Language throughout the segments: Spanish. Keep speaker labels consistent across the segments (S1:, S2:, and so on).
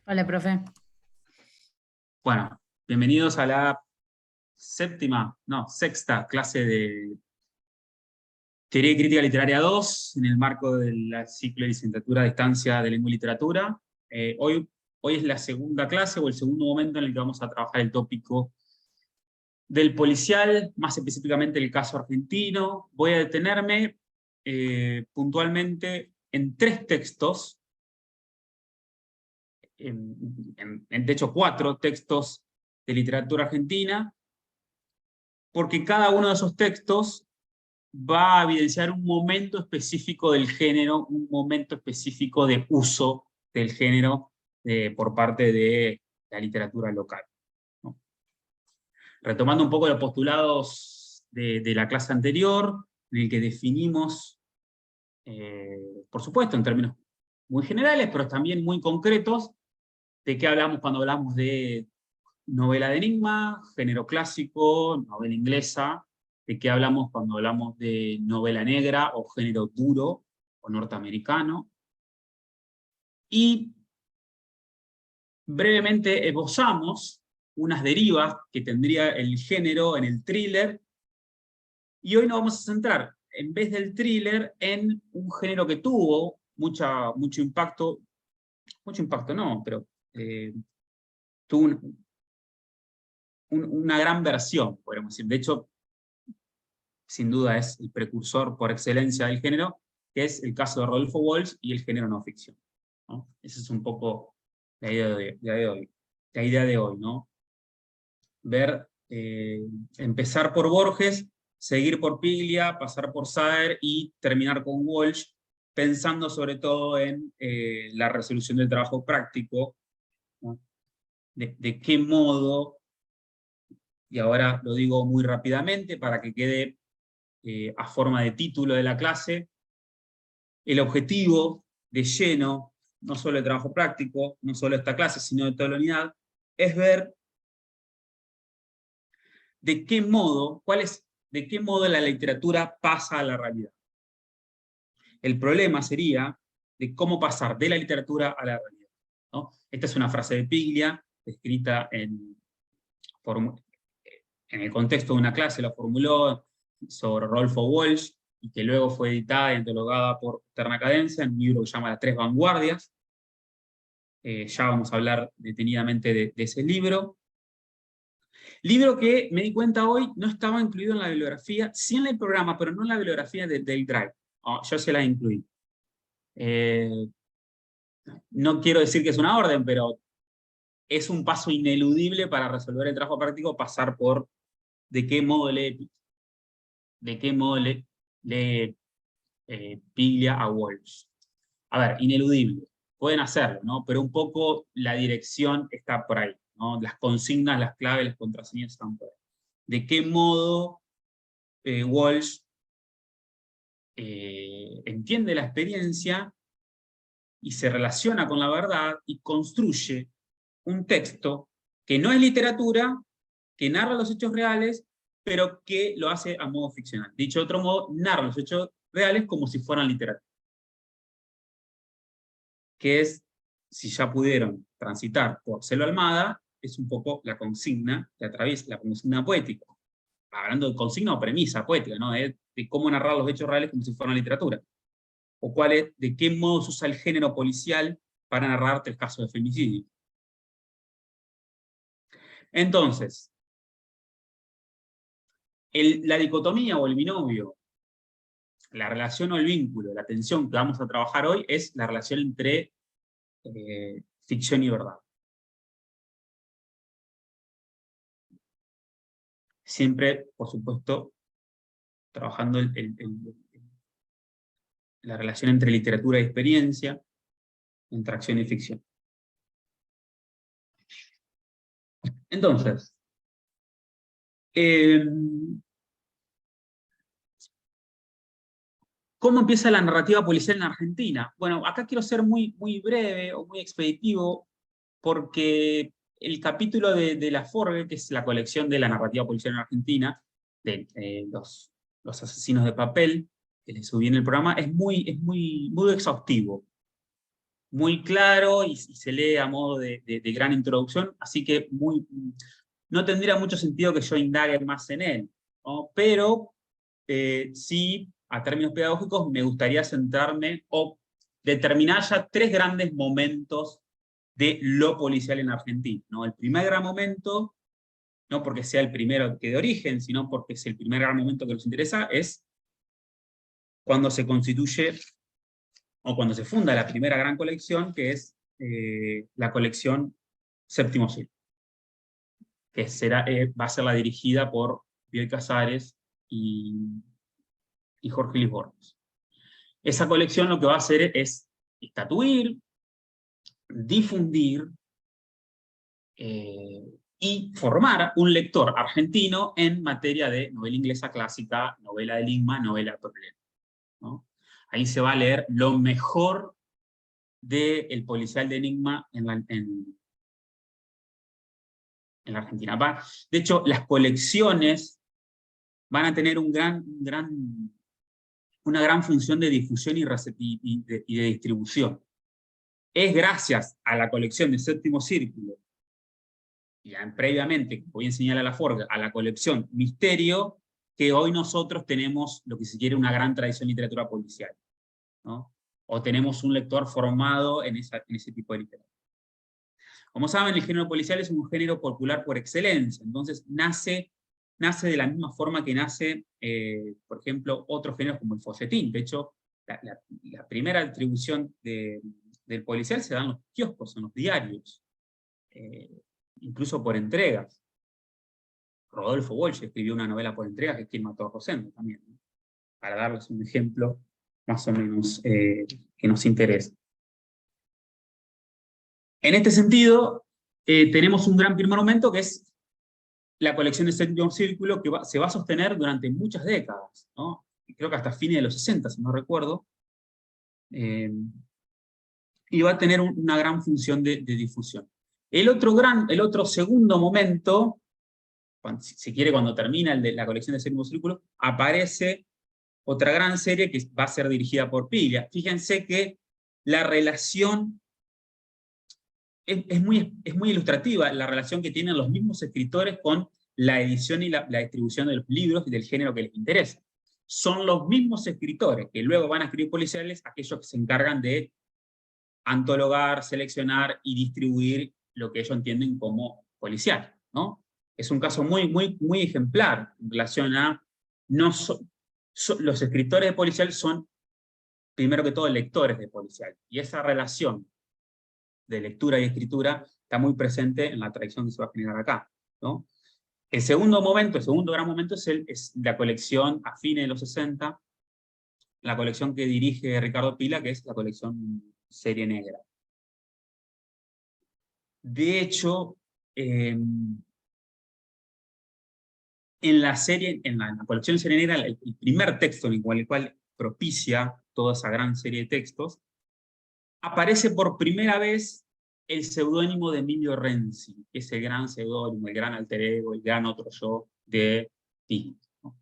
S1: Hola, profe.
S2: Bueno, bienvenidos a la sexta clase de Teoría y Crítica Literaria 2, en el marco del ciclo de licenciatura a distancia de Lengua y Literatura. Hoy es la segunda clase o el segundo momento en el que vamos a trabajar el tópico del policial, más específicamente el caso argentino. Voy a detenerme puntualmente en tres textos, de hecho 4 textos de literatura argentina, porque cada uno de esos textos va a evidenciar un momento específico del género, un momento específico de uso del género por parte de la literatura local, ¿no? Retomando un poco los postulados de la clase anterior, en el que definimos, por supuesto, en términos muy generales, pero también muy concretos, de qué hablamos cuando hablamos de novela de enigma, género clásico, novela inglesa, de qué hablamos cuando hablamos de novela negra o género duro o norteamericano. Y brevemente esbozamos unas derivas que tendría el género en el thriller, y hoy nos vamos a centrar, en vez del thriller, en un género que tuvo mucho impacto no, pero tuvo una gran versión, podríamos decir. De hecho, sin duda es el precursor por excelencia del género, que es el caso de Rodolfo Walsh y el género no ficción, ¿no? Esa es un poco la idea de hoy. La idea de hoy, ¿no? Ver, empezar por Borges, seguir por Piglia, pasar por Saer y terminar con Walsh, pensando sobre todo en la resolución del trabajo práctico, ¿no? De qué modo, y ahora lo digo muy rápidamente para que quede a forma de título de la clase, el objetivo de lleno, no solo el trabajo práctico, no solo esta clase, sino de toda la unidad, es ver de qué modo la literatura pasa a la realidad. El problema sería de cómo pasar de la literatura a la realidad, ¿no? Esta es una frase de Piglia, escrita en el contexto de una clase, lo formuló sobre Rodolfo Walsh, y que luego fue editada y antologada por Terna Cadencia en un libro que se llama Las Tres Vanguardias. Ya vamos a hablar detenidamente de ese libro. Libro que me di cuenta hoy no estaba incluido en la bibliografía, sí en el programa, pero no en la bibliografía del Drive. Oh, yo se la incluí. No quiero decir que es una orden, pero es un paso ineludible para resolver el trabajo práctico, pasar por de qué modo lee Piglia a Walsh. A ver, ineludible. Pueden hacerlo, ¿no? Pero un poco la dirección está por ahí, ¿no? Las consignas, las claves, las contraseñas están por ahí. ¿De qué modo Walsh entiende la experiencia y se relaciona con la verdad y construye un texto que no es literatura, que narra los hechos reales, pero que lo hace a modo ficcional? Dicho de otro modo, narra los hechos reales como si fueran literatura. Que es, si ya pudieron transitar por Celo Almada, es un poco la consigna que atraviesa, la consigna poética. Hablando de consigna o premisa poética, ¿no? De cómo narrar los hechos reales como si fueran literatura. O de qué modo se usa el género policial para narrarte el caso de femicidio. Entonces, la dicotomía o el binomio, la relación o el vínculo, la tensión que vamos a trabajar hoy es la relación entre ficción y verdad. Siempre, por supuesto, trabajando la relación entre literatura y experiencia, entre acción y ficción. Entonces, ¿cómo empieza la narrativa policial en Argentina? Bueno, acá quiero ser muy, muy breve o muy expeditivo, porque el capítulo de La Forgue, que es la colección de la narrativa policial en Argentina, de los asesinos de papel, que les subí en el programa, es muy exhaustivo. muy claro y se lee a modo de gran introducción, así que no tendría mucho sentido que yo indague más en él, ¿no? Pero sí, a términos pedagógicos, me gustaría centrarme o determinar ya 3 grandes momentos de lo policial en Argentina, ¿no? El primer gran momento, no porque sea el primero que de origen, sino porque es el primer gran momento que nos interesa, es cuando se constituye o cuando se funda la primera gran colección, que es la colección Séptimo Siglo, que va a ser la dirigida por Bioy Casares y Jorge Luis Borges. Esa colección lo que va a hacer es estatuir, difundir y formar un lector argentino en materia de novela inglesa clásica, novela de enigma, novela de problema, ¿no? Ahí se va a leer lo mejor del policial de enigma en la Argentina. De hecho, las colecciones van a tener una gran función de difusión y de distribución. Es gracias a la colección de Séptimo Círculo, y previamente, voy a enseñar a la Forga, a la colección Misterio, que hoy nosotros tenemos lo que se quiere una gran tradición de literatura policial, ¿no? O tenemos un lector formado en ese tipo de literatura. Como saben, el género policial es un género popular por excelencia, entonces nace de la misma forma que nace, por ejemplo, otros géneros como el folletín. De hecho, la primera distribución del policial se da en los kioscos, en los diarios, incluso por entregas. Rodolfo Walsh escribió una novela por entregas, que es Quien mató a Rosendo también, ¿no? Para darles un ejemplo más o menos que nos interesa. En este sentido, tenemos un gran primer momento que es la colección de Séptimo Círculo, que se va a sostener durante muchas décadas, ¿no? Creo que hasta fines de los 60, si no recuerdo, y va a tener una gran función de difusión. El otro segundo momento, si quiere cuando termina la colección de Séptimo Círculo, aparece otra gran serie que va a ser dirigida por Piglia. Fíjense que la relación es muy ilustrativa, la relación que tienen los mismos escritores con la edición y la distribución de los libros y del género que les interesa. Son los mismos escritores que luego van a escribir policiales, aquellos que se encargan de antologar, seleccionar y distribuir lo que ellos entienden como policial, ¿no? Es un caso muy ejemplar en relación a los escritores de policial son, primero que todo, lectores de policial. Y esa relación de lectura y escritura está muy presente en la tradición que se va a generar acá, ¿no? El segundo gran momento es la colección a fines de los 60, la colección que dirige Ricardo Pila, que es la colección Serie Negra. De hecho, en la colección Serie Negra, el primer texto en el cual propicia toda esa gran serie de textos, aparece por primera vez el seudónimo de Emilio Renzi, que es el gran seudónimo, el gran alter ego, el gran otro yo de Pila, ¿no?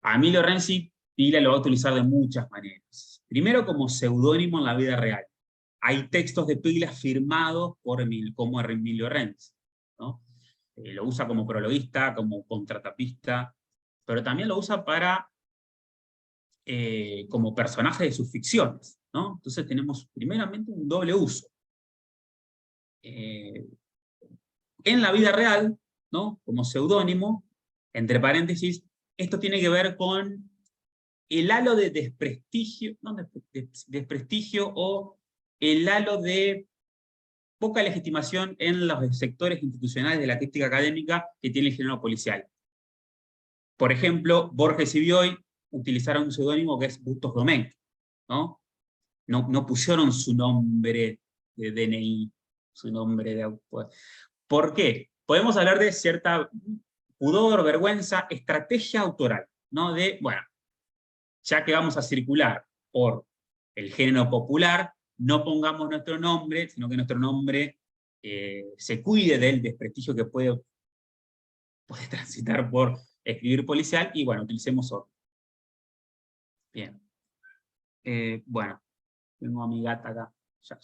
S2: A Emilio Renzi, Pila lo va a utilizar de muchas maneras. Primero como seudónimo en la vida real. Hay textos de Pila firmados como Emilio Renzi, ¿no? Lo usa como prologuista, como contratapista, pero también lo usa como personaje de sus ficciones, ¿no? Entonces tenemos primeramente un doble uso. En la vida real, ¿no? Como seudónimo, entre paréntesis, esto tiene que ver con el halo de desprestigio, no, desprestigio o el halo de poca legitimación en los sectores institucionales de la crítica académica que tiene el género policial. Por ejemplo, Borges y Bioy utilizaron un seudónimo que es Bustos Domecq, ¿no? No pusieron su nombre de DNI, su nombre de autor. ¿Por qué? Podemos hablar de cierta pudor, vergüenza, estrategia autoral, ¿no? Bueno, ya que vamos a circular por el género popular, no pongamos nuestro nombre, sino que nuestro nombre se cuide del desprestigio que puede transitar por escribir policial, y bueno, utilicemos otro. Bien. Bueno, tengo a mi gata acá. ya.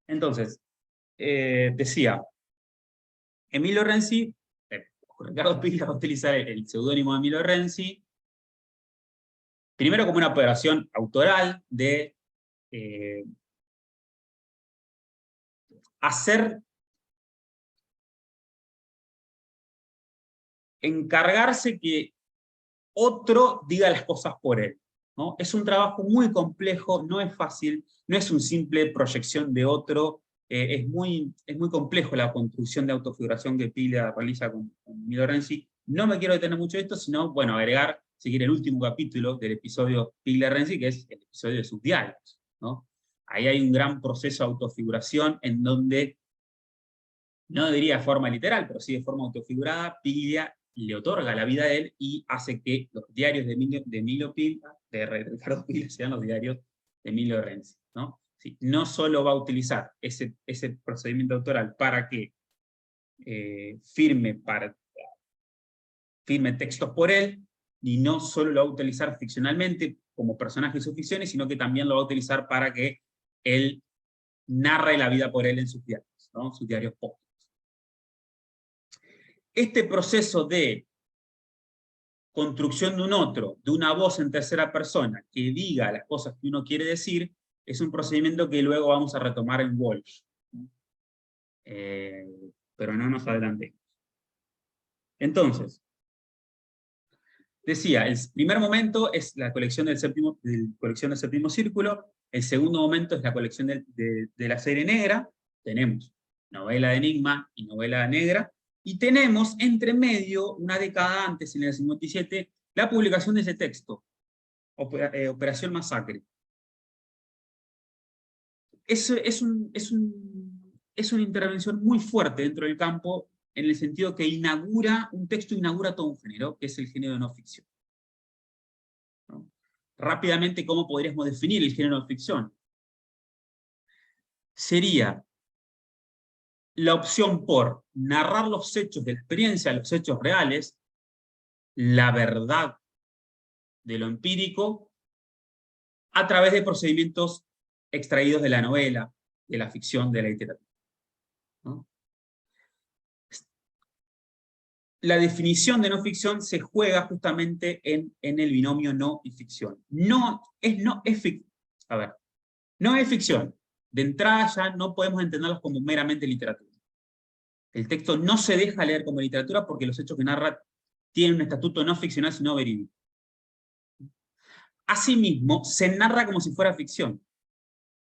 S2: Entonces, decía, Emilio Renzi, Ricardo Piglia va a utilizar el seudónimo de Emilio Renzi, primero como una operación autoral de encargarse que otro diga las cosas por él, ¿no? Es un trabajo muy complejo, no es fácil, no es una simple proyección de otro, es muy complejo la construcción de autofiguración que Piglia realiza con Emilio Renzi. No me quiero detener mucho de esto, sino, bueno, agregar, si quiere, el último capítulo del episodio Piglia-Renzi, que es el episodio de sus diálogos, ¿no? Ahí hay un gran proceso de autofiguración en donde, no diría de forma literal, pero sí de forma autofigurada, Piglia le otorga la vida a él y hace que los diarios de Ricardo Piglia sean los diarios de Emilio Renzi, ¿no? Sí, no solo va a utilizar ese procedimiento autoral para que firme textos por él, y no solo lo va a utilizar ficcionalmente como personaje de sus ficciones, sino que también lo va a utilizar para que él narre la vida por él en sus diarios, ¿no? Sus diarios póstumos. Este proceso de construcción de un otro, de una voz en tercera persona, que diga las cosas que uno quiere decir, es un procedimiento que luego vamos a retomar en Walsh. Pero no nos adelantemos. Entonces, decía, el primer momento es la colección del séptimo círculo, el segundo momento es la colección de la serie negra, tenemos novela de enigma y novela negra, y tenemos entre medio, una década antes, en el 57, la publicación de ese texto, Operación Masacre. Es una intervención muy fuerte dentro del campo, en el sentido que un texto inaugura todo un género, que es el género de no ficción. ¿No? Rápidamente, ¿cómo podríamos definir el género de no ficción? Sería la opción por narrar los hechos de la experiencia, los hechos reales, la verdad de lo empírico, a través de procedimientos extraídos de la novela, de la ficción, de la literatura, ¿no? La definición de no ficción se juega justamente en el binomio no y ficción. No es ficción. De entrada ya no podemos entenderlos como meramente literatura. El texto no se deja leer como literatura porque los hechos que narra tienen un estatuto no ficcional, sino verídico. Asimismo, se narra como si fuera ficción.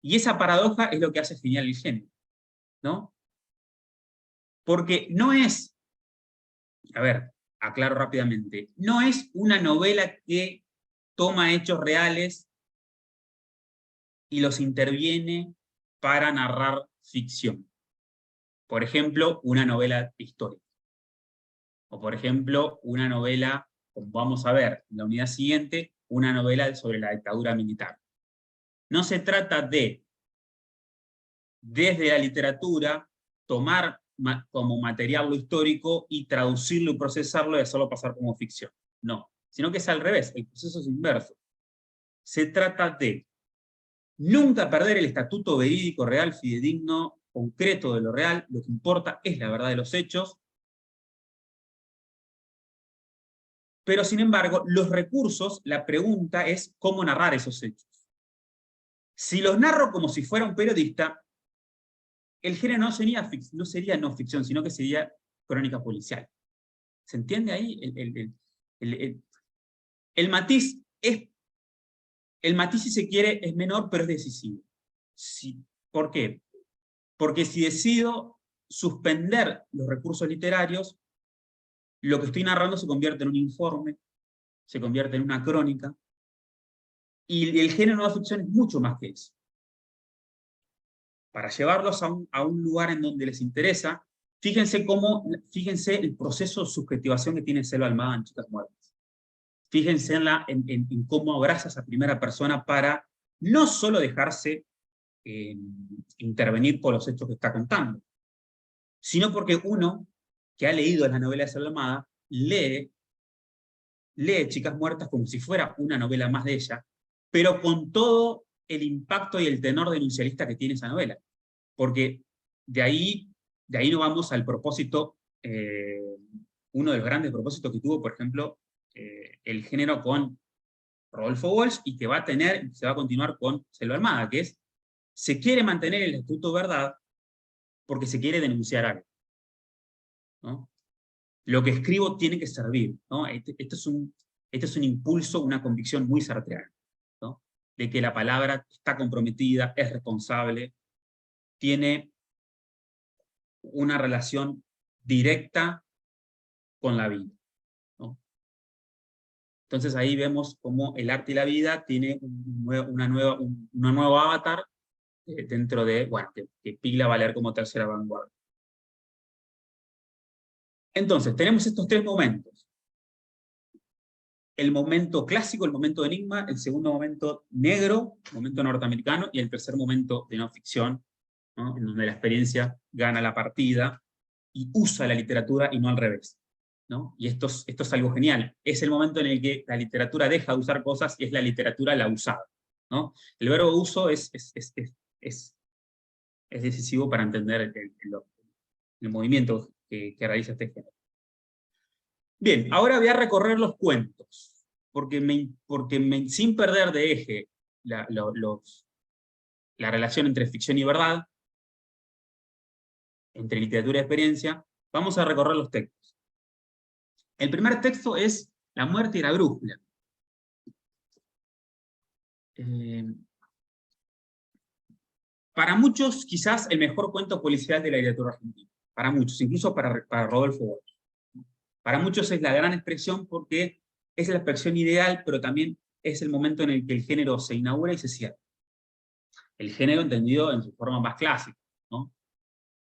S2: Y esa paradoja es lo que hace genial el género, ¿no? Porque no es, aclaro rápidamente, no es una novela que toma hechos reales y los interviene para narrar ficción. Por ejemplo, una novela histórica. O por ejemplo, una novela, como vamos a ver en la unidad siguiente, una novela sobre la dictadura militar. No se trata de, desde la literatura, tomar como material lo histórico y traducirlo y procesarlo y hacerlo pasar como ficción. No, sino que es al revés, el proceso es inverso. Se trata de nunca perder el estatuto verídico, real, fidedigno, concreto de lo real. Lo que importa es la verdad de los hechos. Pero sin embargo, los recursos, la pregunta es cómo narrar esos hechos. Si los narro como si fuera un periodista, el género no sería no ficción, sino que sería crónica policial. ¿Se entiende ahí? El matiz, si se quiere, es menor, pero es decisivo. Sí. ¿Por qué? Porque si decido suspender los recursos literarios, lo que estoy narrando se convierte en un informe, se convierte en una crónica, y el género de la ficción es mucho más que eso. Para llevarlos a un lugar en donde les interesa, fíjense el proceso de subjetivación que tiene Selva Almada en Chicas Muertas. Fíjense en cómo abraza esa primera persona para no solo dejarse intervenir por los hechos que está contando, sino porque uno que ha leído la novela de Salomada lee Chicas Muertas como si fuera una novela más de ella, pero con todo el impacto y el tenor denuncialista que tiene esa novela. Porque de ahí nos vamos al propósito, uno de los grandes propósitos que tuvo, por ejemplo, el género con Rodolfo Walsh, y que va a tener, se va a continuar con Selva Armada, que es, se quiere mantener el estatuto de verdad porque se quiere denunciar algo, ¿no? Lo que escribo tiene que servir, ¿no? Este es un impulso, una convicción muy sartreana, ¿no? De que la palabra está comprometida, es responsable, tiene una relación directa con la vida, ¿no? Entonces ahí vemos cómo el arte y la vida tiene un nuevo avatar dentro de, bueno, que Piglia va a leer como tercera vanguardia. Entonces, tenemos estos tres momentos. El momento clásico, el momento de enigma, el segundo momento negro, momento norteamericano, y el tercer momento de no ficción, ¿no? En donde la experiencia gana la partida y usa la literatura y no al revés, ¿no? Y esto es algo genial. Es el momento en el que la literatura deja de usar cosas y es la literatura la usada, ¿no? El verbo uso es decisivo para entender el movimiento que realiza este género. Bien, ahora voy a recorrer los cuentos, porque sin perder de eje la relación entre ficción y verdad, entre literatura y experiencia, vamos a recorrer los textos. El primer texto es La muerte y la brújula. Para muchos, quizás el mejor cuento policial de la literatura argentina. Para muchos, incluso para Rodolfo Walsh. Para muchos es la gran expresión porque es la expresión ideal, pero también es el momento en el que el género se inaugura y se cierra. El género entendido en su forma más clásica, ¿no?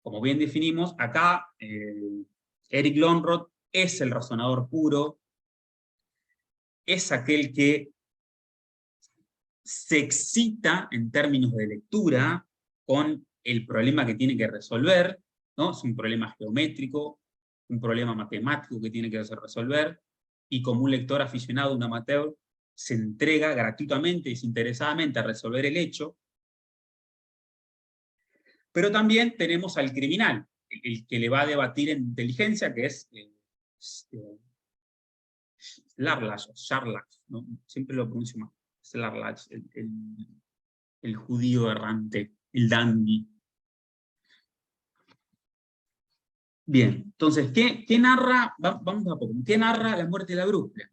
S2: Como bien definimos, acá Eric Lönnrot es el razonador puro, es aquel que se excita en términos de lectura con el problema que tiene que resolver, ¿no? Es un problema geométrico, un problema matemático que tiene que resolver, y como un lector aficionado, un amateur, se entrega gratuitamente y desinteresadamente a resolver el hecho. Pero también tenemos al criminal, el que le va a debatir en inteligencia, que es Larlach, o Scharlach, ¿no? Siempre lo pronuncio mal. Es Larlach, el judío errante, el dandy. Bien, entonces, ¿qué narra? Vamos a poco. ¿Qué narra La muerte de la brújula?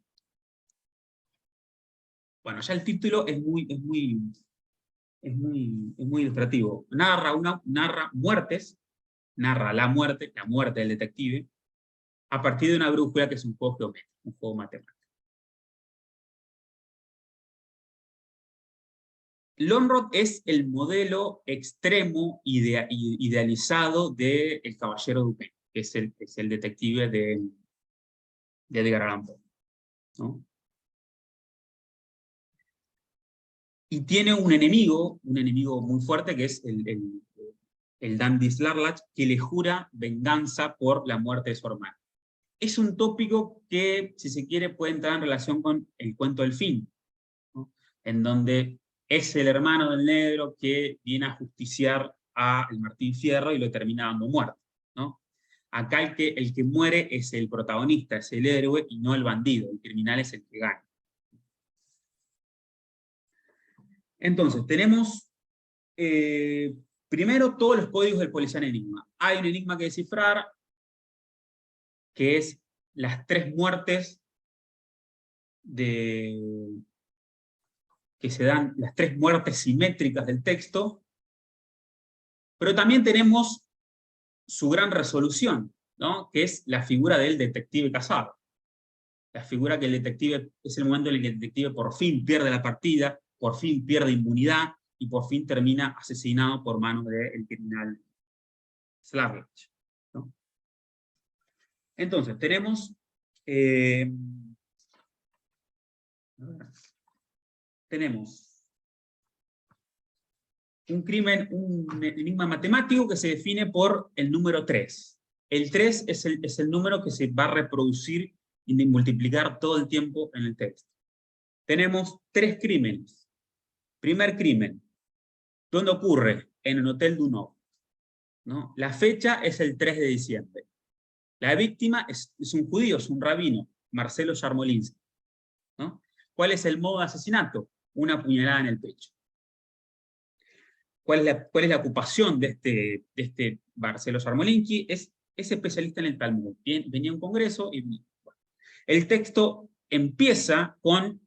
S2: Bueno, ya el título es muy ilustrativo. Narra muertes, narra la muerte del detective, a partir de una brújula que es un juego geométrico, un juego matemático. Lönnrot es el modelo extremo idealizado del Caballero Dupin, que es el detective de Edgar Allan Poe, ¿no? Y tiene un enemigo muy fuerte, que es el dandy Larlach, que le jura venganza por la muerte de su hermano. Es un tópico que, si se quiere, puede entrar en relación con el cuento del fin, ¿no? En donde es el hermano del negro que viene a justiciar al Martín Fierro y lo termina dando muerto, ¿no? Acá el que muere es el protagonista, es el héroe y no el bandido, el criminal es el que gana. Entonces, tenemos primero todos los códigos del policial enigma. Hay un enigma que descifrar, que es las tres muertes que se dan, las tres muertes simétricas del texto, pero también tenemos su gran resolución, ¿no? Que es la figura del detective casado. La figura que el detective, es el momento en el que el detective por fin pierde la partida, por fin pierde inmunidad, y por fin termina asesinado por manos del criminal Larlach, ¿no? Entonces, tenemos un enigma matemático que se define por el número 3. El 3 es el número que se va a reproducir y multiplicar todo el tiempo en el texto. Tenemos 3 crímenes. Primer crimen, ¿dónde ocurre? En el Hotel Dunop, ¿no? La fecha es el 3 de diciembre. La víctima es un judío, es un rabino, Marcelo Yarmolinsky, ¿no? ¿Cuál es el modo de asesinato? Una puñalada en el pecho. ¿Cuál es la ocupación de este Marcelo Yarmolinsky? Es especialista en el Talmud. Venía a un congreso y... Bueno, el texto empieza con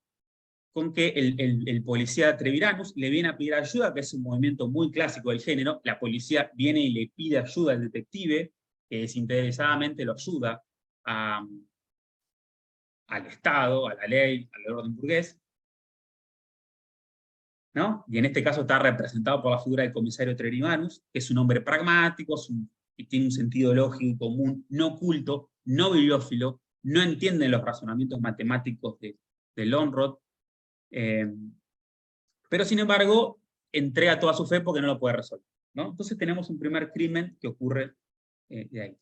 S2: que el policía Treviranus le viene a pedir ayuda, que es un movimiento muy clásico del género. La policía viene y le pide ayuda al detective, que desinteresadamente lo ayuda al Estado, a la ley, al orden burgués, ¿no? Y en este caso está representado por la figura del comisario Treviranus, que es un hombre pragmático, que tiene un sentido lógico común, no oculto, no bibliófilo, no entiende los razonamientos matemáticos de Lönnrot, pero sin embargo entrega toda su fe porque no lo puede resolver, ¿no? Entonces tenemos un primer crimen que ocurre de ahí.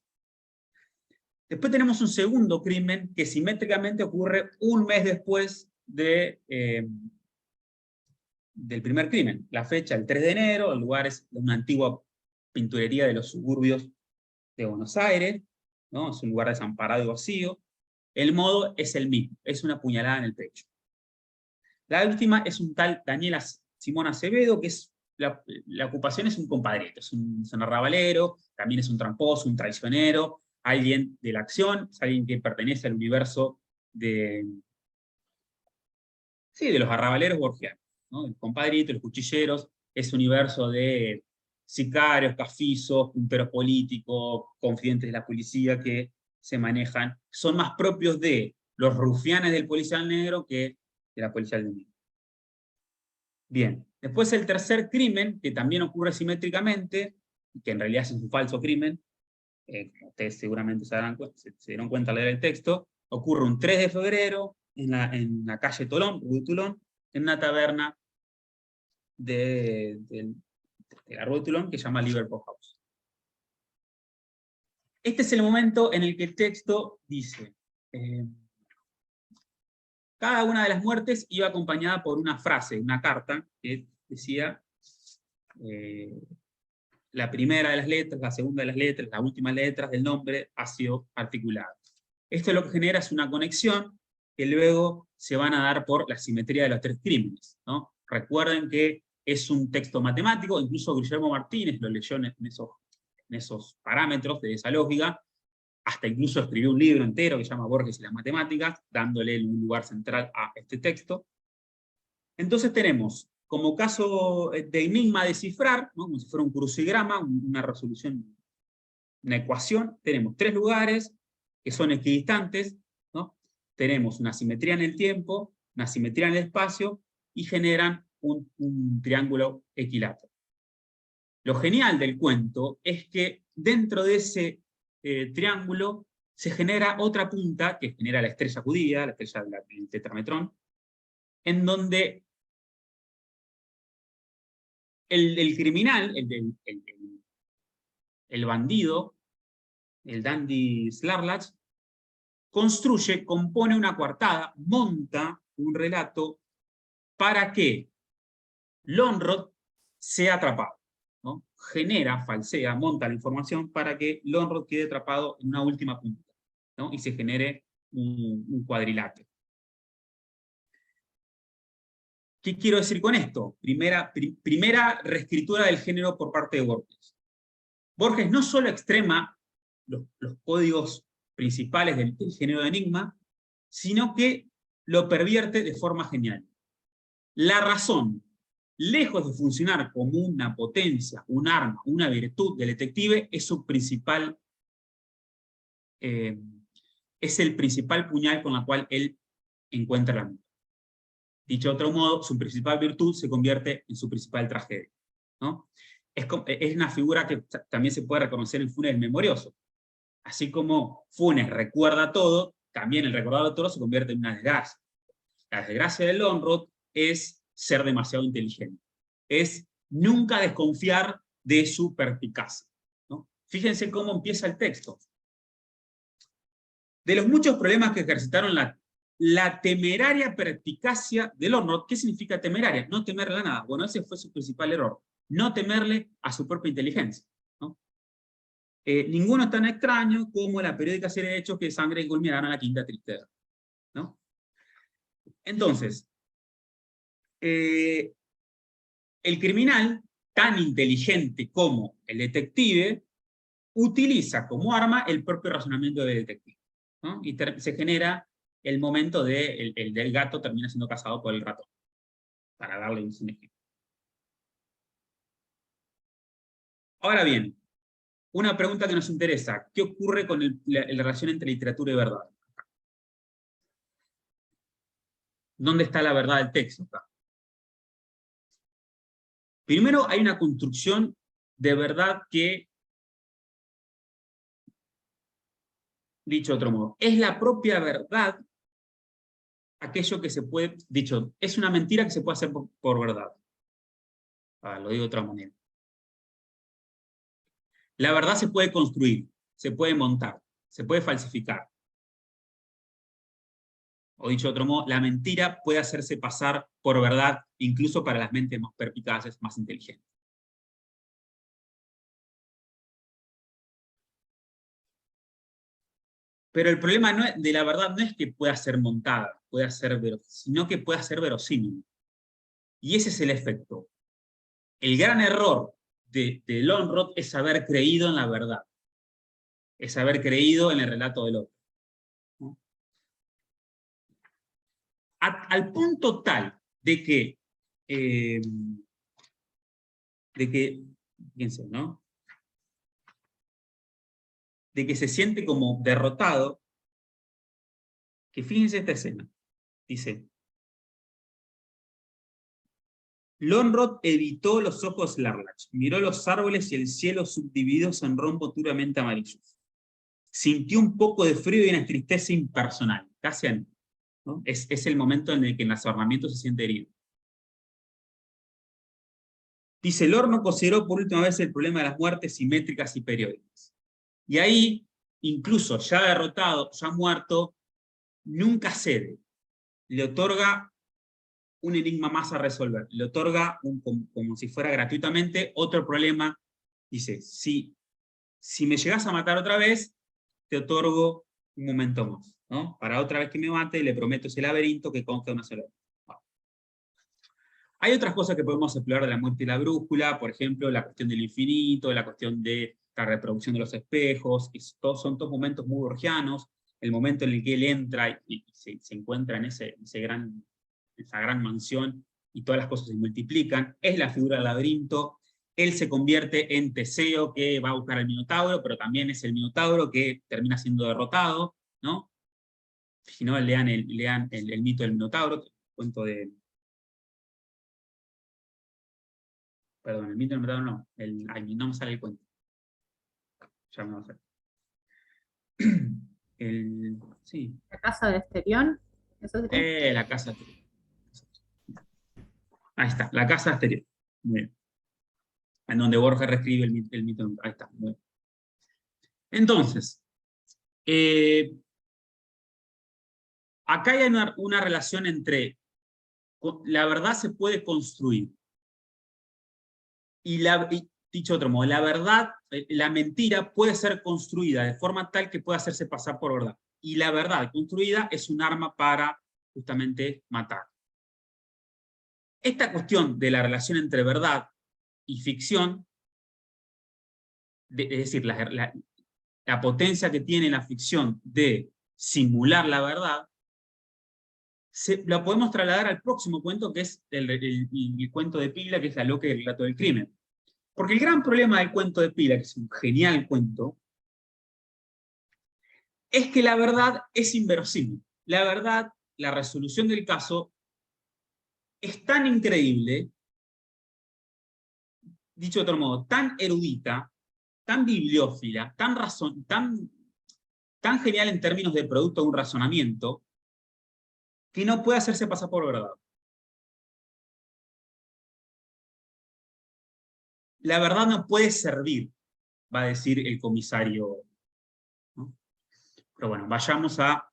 S2: Después tenemos un segundo crimen que simétricamente ocurre un mes después del primer crimen. La fecha, el 3 de enero, el lugar es una antigua pinturería de los suburbios de Buenos Aires, ¿no? Es un lugar desamparado y vacío. El modo es el mismo, es una puñalada en el pecho. La víctima es un tal Daniel Simón Acevedo, que es la ocupación es un compadrito, es un arrabalero, también es un tramposo, un traicionero, alguien de la acción, es alguien que pertenece al universo de los arrabaleros borgianos, ¿no? El compadrito, los cuchilleros, ese universo de sicarios, cafizos, punteros políticos, confidentes de la policía que se manejan, son más propios de los rufianes del policial negro que de la policial negro. Bien, después el tercer crimen, que también ocurre simétricamente, que en realidad es un falso crimen, como ustedes seguramente se dieron cuenta al leer el texto, ocurre un 3 de febrero en la calle Tolón, Rue de Toulon, en una taberna de la Rue de Toulon que se llama Liverpool House. Este es el momento en el que el texto dice, cada una de las muertes iba acompañada por una frase, una carta, que decía la primera de las letras, la segunda de las letras, las últimas letras del nombre ha sido articulada. Esto lo que genera es una conexión que luego se van a dar por la simetría de los 3 crímenes, ¿no? Recuerden que es un texto matemático, incluso Guillermo Martínez lo leyó en esos parámetros de esa lógica, hasta incluso escribió un libro entero que se llama Borges y las matemáticas, dándole un lugar central a este texto. Entonces tenemos, como caso de enigma a descifrar, ¿no? Como si fuera un crucigrama, una resolución, una ecuación, tenemos 3 lugares que son equidistantes, ¿no? Tenemos una simetría en el tiempo, una simetría en el espacio, y generan un triángulo equilátero. Lo genial del cuento es que dentro de ese triángulo se genera otra punta, que genera la estrella judía, la estrella del tetrametrón, en donde el criminal, el bandido, el dandy Slarlach, compone una coartada, monta un relato para que Lönnrot sea atrapado, ¿no? Genera, falsea, monta la información para que Lönnrot quede atrapado en una última punta, ¿no? Y se genere un cuadrilátero. ¿Qué quiero decir con esto? Primera reescritura del género por parte de Borges. Borges no solo extrema los códigos principales del género de enigma, sino que lo pervierte de forma genial. La razón, lejos de funcionar como una potencia, un arma, una virtud del detective, es su principal, es el principal puñal con la cual él encuentra la muerte. Dicho de otro modo, su principal virtud se convierte en su principal tragedia, ¿no? Es una figura que también se puede reconocer en Funes el Memorioso. Así como Funes recuerda todo, también el recordado todo se convierte en una desgracia. La desgracia de Lönnrot es ser demasiado inteligente. Es Nunca desconfiar de su perspicacia, ¿no? Fíjense cómo empieza el texto. De los muchos problemas que ejercitaron la temeraria perspicacia de Lönnrot. ¿Qué significa temeraria? No temerle a nada. Bueno, ese fue su principal error. No temerle a su propia inteligencia, ¿no? Ninguno es tan extraño como la periódica serie de hechos que sangre y culminaron a la quinta tristeza, ¿no? Entonces, el criminal, tan inteligente como el detective, utiliza como arma el propio razonamiento del detective, ¿no? Y se genera el momento de el del gato termina siendo cazado por el ratón, para darle un ejemplo. Ahora bien, una pregunta que nos interesa: ¿qué ocurre con la relación entre literatura y verdad? ¿Dónde está la verdad del texto? Acá. Primero, hay una construcción de verdad que, dicho de otro modo, es la propia verdad aquello que se puede, dicho, es una mentira que se puede hacer por verdad. Lo digo de otra manera. La verdad se puede construir, se puede montar, se puede falsificar. O dicho de otro modo, la mentira puede hacerse pasar por verdad, incluso para las mentes más perspicaces, más inteligentes. Pero el problema de la verdad no es que pueda ser montada, pueda ser sino que pueda ser verosímil. Y ese es el efecto. El gran error de Lönnrot es haber creído en la verdad. Es haber creído en el relato del otro, ¿no? Al punto tal eh, de que, fíjense, ¿no? De que se siente como derrotado, que fíjense esta escena. Dice: Lönnrot evitó los ojos Larlach, miró los árboles y el cielo subdivididos en rombos duramente amarillos. Sintió un poco de frío y una tristeza impersonal, casi, ¿no? Es el momento en el que en los armamentos se siente herido. Dice: Lorno consideró por última vez el problema de las muertes simétricas y periódicas. Y ahí, incluso ya derrotado, ya muerto, nunca cede. Le otorga un enigma más a resolver. Le otorga, como si fuera gratuitamente, otro problema. Dice: si me llegas a matar otra vez, te otorgo un momento más, ¿no? Para otra vez que me mate, le prometo ese laberinto que consta de una sola vez. Hay otras cosas que podemos explorar de la muerte y la brújula, por ejemplo, la cuestión del infinito, la cuestión de la reproducción de los espejos, son todos momentos muy borgianos, el momento en el que él entra y se encuentra en esa gran mansión y todas las cosas se multiplican, es la figura del laberinto, él se convierte en Teseo que va a buscar al Minotauro, pero también es el Minotauro que termina siendo derrotado, ¿no? Si no, lean el mito del Minotauro, el cuento de... Perdón, el mito del Minotauro no, no me sale el cuento. Ya me va a hacer. Sí.
S1: ¿La casa de Asterión?
S2: La casa exterior. Ahí está, la casa exterior. Muy bien. En donde Borges reescribe el mito. Ahí está. Muy bien. Entonces, acá hay una relación entre la verdad se puede construir y dicho de otro modo, la verdad, la mentira puede ser construida de forma tal que pueda hacerse pasar por verdad. Y la verdad construida es un arma para justamente matar. Esta cuestión de la relación entre verdad y ficción, es decir, la potencia que tiene la ficción de simular la verdad, la podemos trasladar al próximo cuento, que es el cuento de Pila, que es La loca y el relato del crimen. Porque el gran problema del cuento de Pila, que es un genial cuento, es que la verdad es inverosímil. La verdad, la resolución del caso, es tan increíble, dicho de otro modo, tan erudita, tan bibliófila, tan genial en términos de producto de un razonamiento, que no puede hacerse pasar por verdad. la verdad no puede servir, va a decir el comisario, ¿no? Pero bueno, vayamos a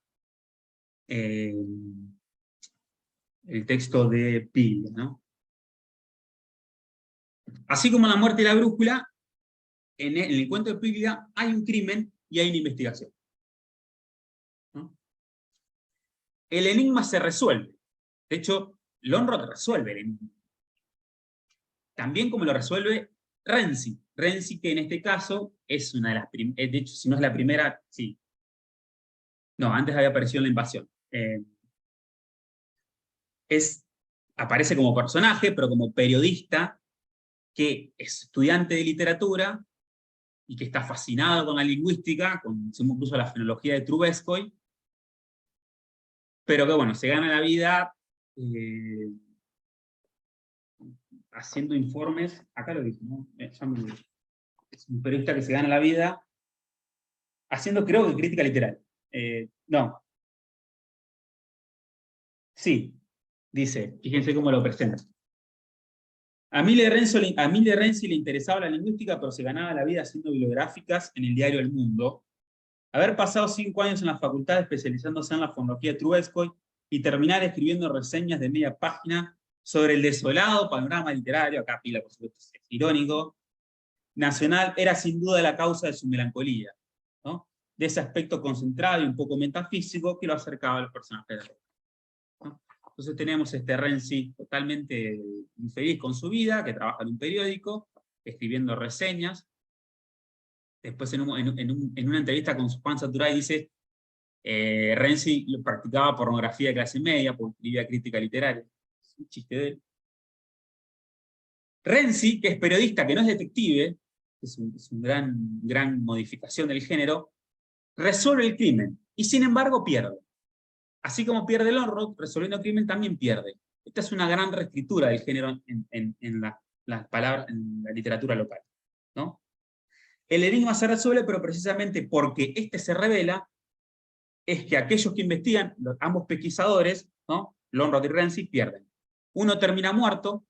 S2: el texto de Piglia, ¿no? Así como en La muerte y la brújula, en el cuento de Piglia hay un crimen y hay una investigación, ¿no? El enigma se resuelve. De hecho, Lonrod resuelve el enigma. También como lo resuelve Renzi. Renzi, que en este caso es una de las primeras, de hecho, si no es la primera, sí. No, antes había aparecido en La invasión. Aparece como personaje, pero como periodista, que es estudiante de literatura y que está fascinado con la lingüística, con incluso la fenología de Trubetskoy, pero que bueno, se gana la vida haciendo informes, acá lo dije, ¿no? Es un periodista que se gana la vida haciendo, creo que, crítica literaria. No. Sí, dice, fíjense cómo lo presenta. A Mille Renzi le interesaba la lingüística, pero se ganaba la vida haciendo bibliográficas en el diario El Mundo. Haber pasado 5 años en la facultad especializándose en la fonología de Trubetskoy y terminar escribiendo reseñas de media página sobre el desolado panorama literario, acá pila por supuesto es irónico, nacional, era sin duda la causa de su melancolía, ¿no? De ese aspecto concentrado y un poco metafísico que lo acercaba a los personajes de ¿no? Entonces tenemos este Renzi totalmente infeliz con su vida, que trabaja en un periódico, escribiendo reseñas. Después en una entrevista con Juan Saturay dice, Renzi practicaba pornografía de clase media, porque escribía crítica literaria. Es un chiste de él. Renzi, que es periodista, que no es detective, es una gran modificación del género, resuelve el crimen, y sin embargo pierde. Así como pierde Lonrod, resolviendo el crimen también pierde. Esta es una gran reescritura del género en las palabras, en la literatura local, ¿no? El enigma se resuelve, pero precisamente porque este se revela, es que aquellos que investigan, ambos pesquisadores, ¿no? Lonrod y Renzi, pierden. Uno termina muerto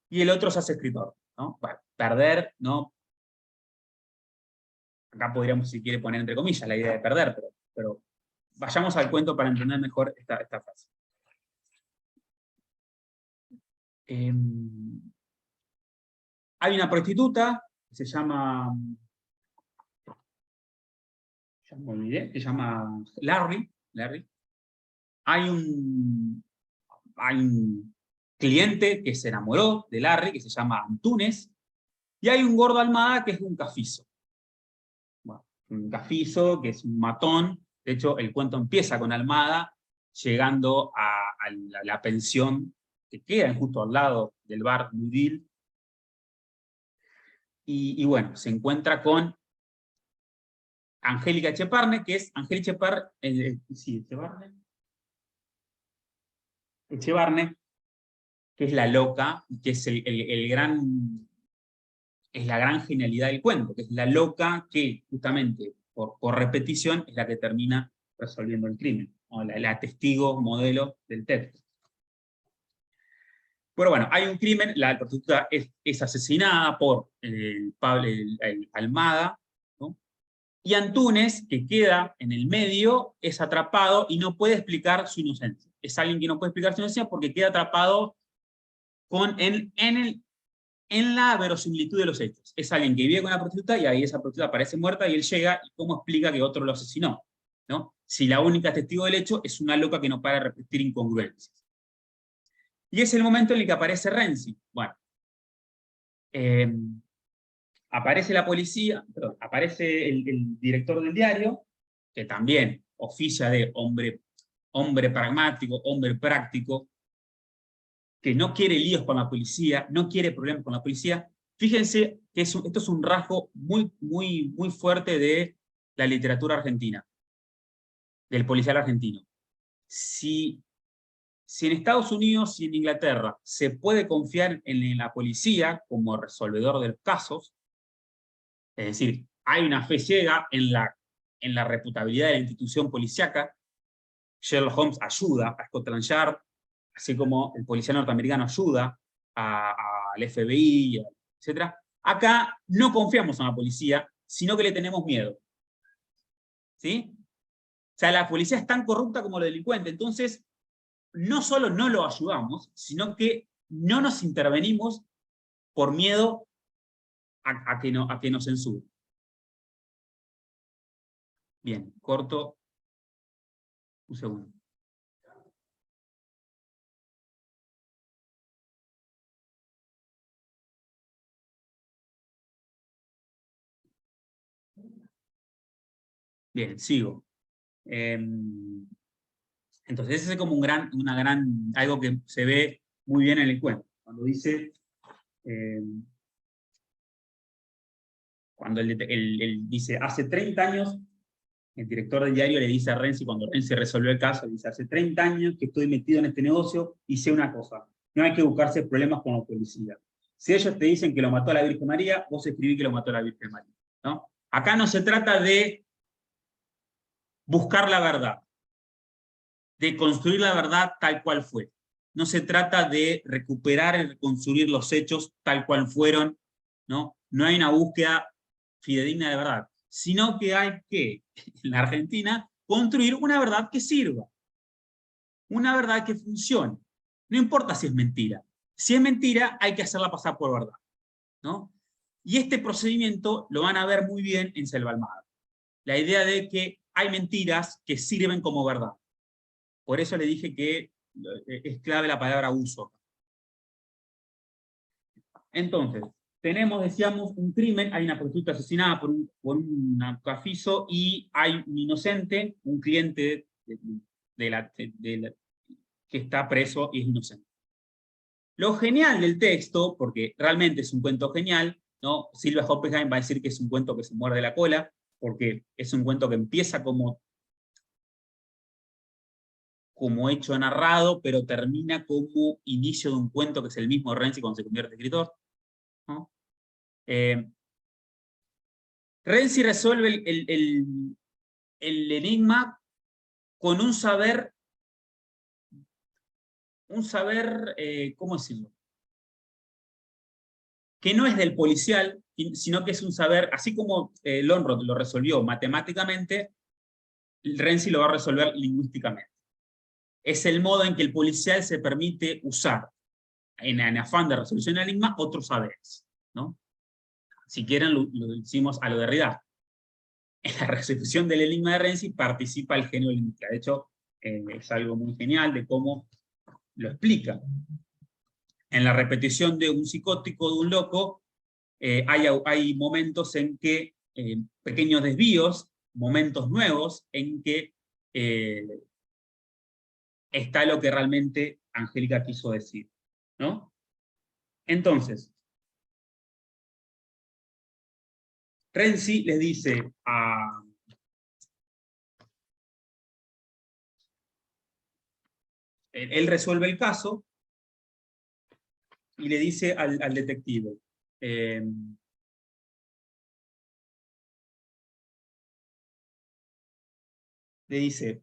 S2: y el otro se hace escritor, ¿no? Bueno, perder, ¿no? Acá podríamos, si quiere, poner entre comillas la idea de perder, pero vayamos al cuento para entender mejor esta frase. Hay una prostituta que se llama, ya me olvidé, se llama Larry. Hay un cliente que se enamoró de Larry, que se llama Antunes, y hay un gordo Almada que es un cafizo. Bueno, un cafizo que es un matón. De hecho, el cuento empieza con Almada llegando a la pensión que queda justo al lado del bar Nudil. Y bueno, se encuentra con Angélica Echeparne, que es Angélica Echevarne, que es la loca, que es es la gran genialidad del cuento, que es la loca que justamente por repetición es la que termina resolviendo el crimen, o la testigo modelo del texto. Pero bueno, hay un crimen, la prostituta es asesinada por el Almada, ¿no? Y Antunes, que queda en el medio, es atrapado y no puede explicar su inocencia. Es alguien que no puede explicar su inocencia porque queda atrapado en la verosimilitud de los hechos. Es alguien que vive con una prostituta y ahí esa prostituta aparece muerta y él llega y cómo explica que otro lo asesinó, ¿no? Si la única testigo del hecho es una loca que no para de repetir incongruencias. Y es el momento en el que aparece Renzi. Bueno, aparece la policía, perdón, aparece el director del diario, que también oficia de hombre pragmático, hombre práctico, que no quiere líos con la policía, no quiere problemas con la policía. Fíjense que esto es un rasgo muy fuerte de la literatura argentina, del policial argentino. Si en Estados Unidos y en Inglaterra se puede confiar en la policía como resolvedor de los casos, es decir, hay una fe ciega en la reputabilidad de la institución policíaca, Sherlock Holmes ayuda a Scotland Yard, así como el policía norteamericano ayuda al FBI, etc. Acá no confiamos en la policía, sino que le tenemos miedo. ¿Sí? O sea, la policía es tan corrupta como los delincuentes. Entonces, no solo no lo ayudamos, sino que no nos intervenimos por miedo a que nos censuren. Bien, corto un segundo. Bien, sigo. Entonces, ese es como algo que se ve muy bien en el cuento. Cuando dice, cuando él dice, hace 30 años, el director del diario le dice a Renzi, cuando Renzi resolvió el caso, le dice, hace 30 años que estoy metido en este negocio y sé una cosa, no hay que buscarse problemas con la policía. Si ellos te dicen que lo mató a la Virgen María, vos escribí que lo mató a la Virgen María, ¿no? Acá no se trata de buscar la verdad, de construir la verdad tal cual fue. No se trata de recuperar y reconstruir los hechos tal cual fueron, ¿no? No hay una búsqueda fidedigna de verdad, sino que hay que, en la Argentina, construir una verdad que sirva, una verdad que funcione. No importa si es mentira. Si es mentira, hay que hacerla pasar por verdad, ¿no? Y este procedimiento lo van a ver muy bien en Selva Almada. La idea de que hay mentiras que sirven como verdad. Por eso le dije que es clave la palabra uso. Entonces, tenemos, decíamos, un crimen, hay una prostituta asesinada por un cafizo y hay un inocente, un cliente que está preso y es inocente. Lo genial del texto, porque realmente es un cuento genial, ¿no? Silvia Hoppenheim va a decir que es un cuento que se muerde la cola, porque es un cuento que empieza como hecho narrado, pero termina como inicio de un cuento que es el mismo Renzi cuando se convierte en escritor, ¿no? Renzi resuelve el enigma con ¿cómo decirlo? Que no es del policial, sino que es un saber, así como Lonrod lo resolvió matemáticamente, Renzi lo va a resolver lingüísticamente. Es el modo en que el policial se permite usar, en afán de resolución del enigma, otros saberes, ¿no? Si quieren, lo decimos a lo de Derrida. En la resolución del enigma de Renzi participa el genio lingüística. De hecho, es algo muy genial de cómo lo explica. En la repetición de un psicótico, de un loco, hay momentos en que, pequeños desvíos, momentos nuevos, en que está lo que realmente Angélica quiso decir, ¿no? Entonces, Renzi les dice a... Él resuelve el caso y le dice al detective, le dice,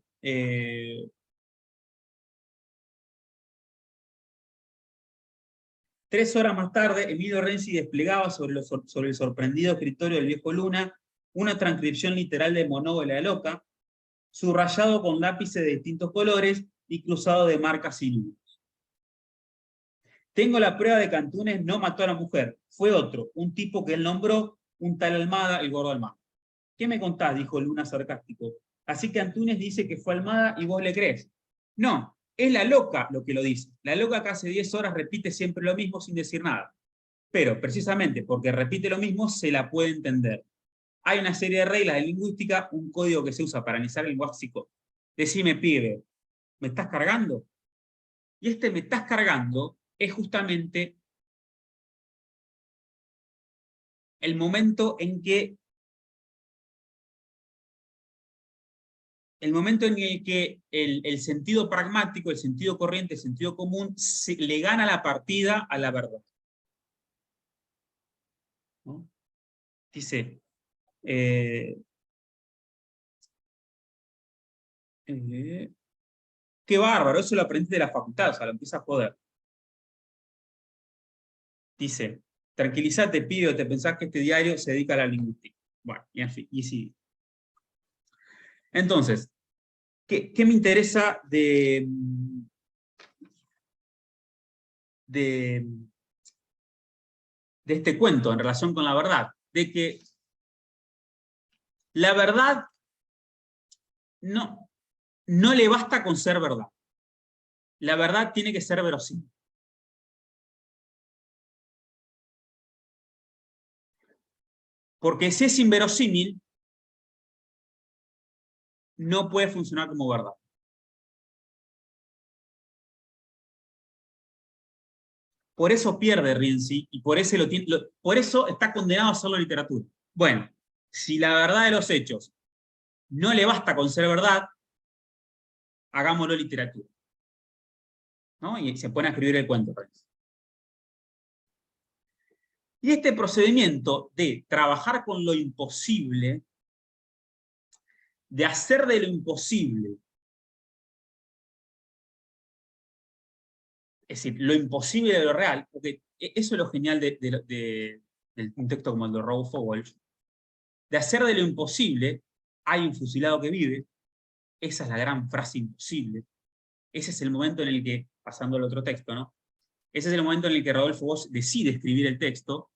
S2: 3 horas más tarde, Emilio Renzi desplegaba sobre el sorprendido escritorio del viejo Luna una transcripción literal de Monóbola Loca, subrayado con lápices de distintos colores y cruzado de marcas y números. Tengo la prueba de que Antunes no mató a la mujer, fue otro, un tipo que él nombró, un tal Almada, el gordo Almada. ¿Qué me contás?, dijo Luna sarcástico. Así que Antunes dice que fue Almada y vos le crees. No, es la loca lo que lo dice. La loca que hace 10 horas repite siempre lo mismo sin decir nada. Pero precisamente porque repite lo mismo se la puede entender. Hay una serie de reglas de lingüística, un código que se usa para analizar el lenguaje psico. Decime, pibe, ¿me estás cargando? Y este me estás cargando es justamente el momento en el que el sentido pragmático, el sentido corriente, el sentido común, le gana la partida a la verdad, ¿no? Dice, qué bárbaro, eso lo aprendiste de la facultad, o sea, lo empieza a joder. Dice, tranquilízate, pibe, o te pensás que este diario se dedica a la lingüística. Bueno, y en fin, y sí. Entonces, ¿qué me interesa de este cuento en relación con la verdad? De que la verdad no le basta con ser verdad. La verdad tiene que ser verosímil. Porque si es inverosímil, no puede funcionar como verdad. Por eso pierde Rienzi y por eso está condenado a hacerlo literatura. Bueno, si la verdad de los hechos no le basta con ser verdad, hagámoslo literatura. ¿No? Y se pone a escribir el cuento. Y este procedimiento de trabajar con lo imposible, de hacer de lo imposible, es decir, lo imposible de lo real, porque eso es lo genial de un texto como el de Rodolfo Walsh, de hacer de lo imposible, hay un fusilado que vive, esa es la gran frase imposible, ese es el momento en el que, pasando al otro texto, ¿no? Ese es el momento en el que Rodolfo Walsh decide escribir el texto,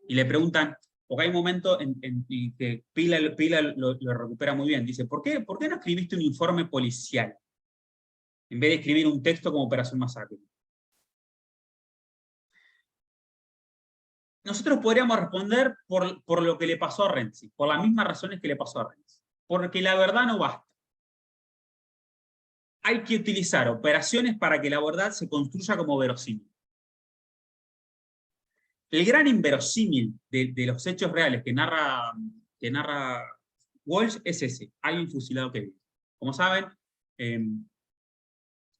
S2: y le preguntan, porque hay un momento en que Pila lo recupera muy bien, dice, ¿por qué no escribiste un informe policial? En vez de escribir un texto como Operación Masacre. Nosotros podríamos responder por lo que le pasó a Renzi, por las mismas razones que le pasó a Renzi. Porque la verdad no basta. Hay que utilizar operaciones para que la verdad se construya como verosímil. El gran inverosímil de los hechos reales que narra Walsh es ese, alguien fusilado que vive. Como saben,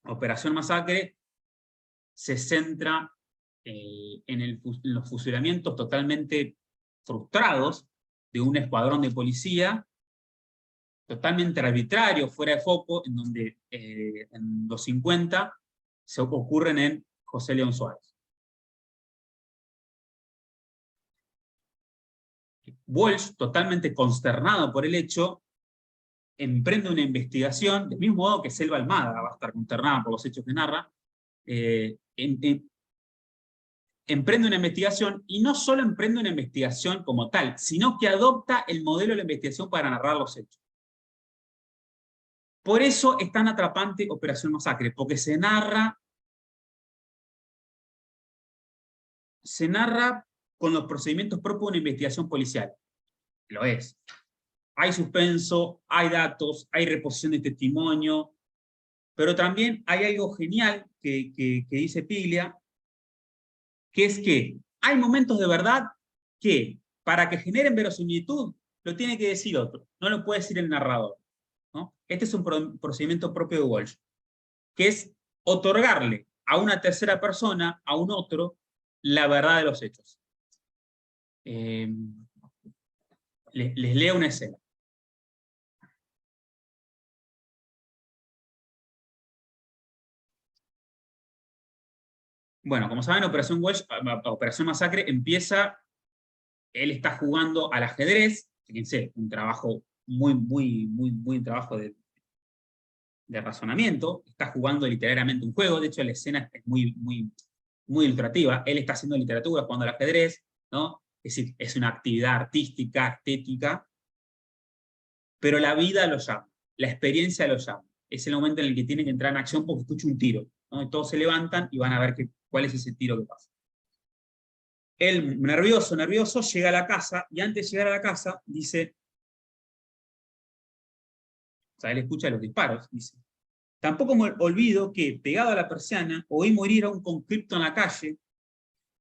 S2: Operación Masacre se centra en los fusilamientos totalmente frustrados de un escuadrón de policía, totalmente arbitrario, fuera de foco, en donde en los 50 se ocurren en José León Suárez. Walsh, totalmente consternado por el hecho, emprende una investigación, del mismo modo que Selva Almada va a estar consternada por los hechos que narra, emprende una investigación, y no solo emprende una investigación como tal, sino que adopta el modelo de la investigación para narrar los hechos. Por eso es tan atrapante Operación Masacre, porque se narra con los procedimientos propios de una investigación policial. Lo es. Hay suspenso, hay datos, hay reposición de testimonio, pero también hay algo genial que dice Piglia, que es que hay momentos de verdad que, para que generen verosimilitud, lo tiene que decir otro, no lo puede decir el narrador, ¿no? Este es un procedimiento propio de Walsh, que es otorgarle a una tercera persona, a un otro, la verdad de los hechos. Les leo una escena. Bueno, como saben, Operación Masacre empieza, él está jugando al ajedrez, fíjense, un trabajo muy trabajo de razonamiento, está jugando literariamente un juego, de hecho la escena es muy ilustrativa, él está haciendo literatura, jugando al ajedrez, ¿no? Es decir, es una actividad artística, estética, pero la vida lo llama, la experiencia lo llama. Es el momento en el que tiene que entrar en acción porque escucha un tiro, ¿no? Y todos se levantan y van a ver cuál es ese tiro que pasa. Él, nervioso, llega a la casa, y antes de llegar a la casa, dice, o sea, él escucha los disparos, dice, tampoco me olvido que, pegado a la persiana, oí morir a un conscripto en la calle,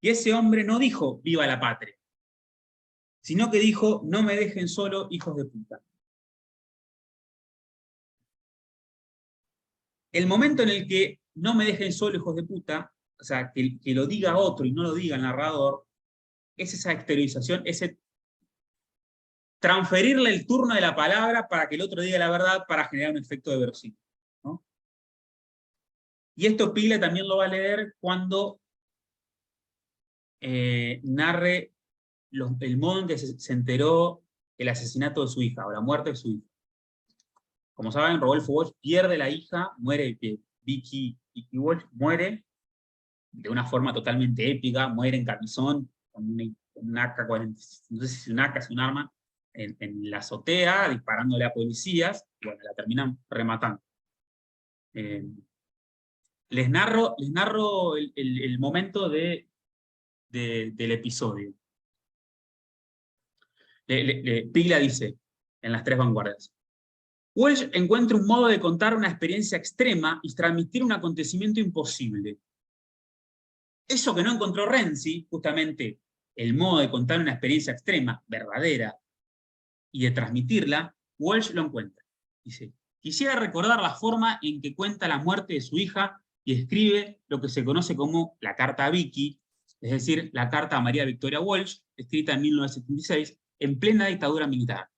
S2: y ese hombre no dijo, viva la patria, sino que dijo, no me dejen solo, hijos de puta. El momento en el que no me dejen solo, hijos de puta, o sea, que lo diga otro y no lo diga el narrador, es esa exteriorización, ese transferirle el turno de la palabra para que el otro diga la verdad, para generar un efecto de verosímil, ¿no? Y esto Piglia también lo va a leer cuando narre el modo en que se enteró el asesinato de su hija, o la muerte de su hija. Como saben, Rodolfo Walsh pierde la hija, muere, Vicky Walsh muere de una forma totalmente épica, muere en camisón, con un AK-40, no sé si es un AK, es un arma, en la azotea, disparándole a policías, y bueno, la terminan rematando. Les narro el momento del episodio. Piglia dice, en las tres vanguardias, Walsh encuentra un modo de contar una experiencia extrema y transmitir un acontecimiento imposible. Eso que no encontró Renzi, justamente el modo de contar una experiencia extrema, verdadera, y de transmitirla, Walsh lo encuentra. Dice, quisiera recordar la forma en que cuenta la muerte de su hija y escribe lo que se conoce como la carta a Vicky, es decir, la carta a María Victoria Walsh, escrita en 1976, en plena dictadura militar.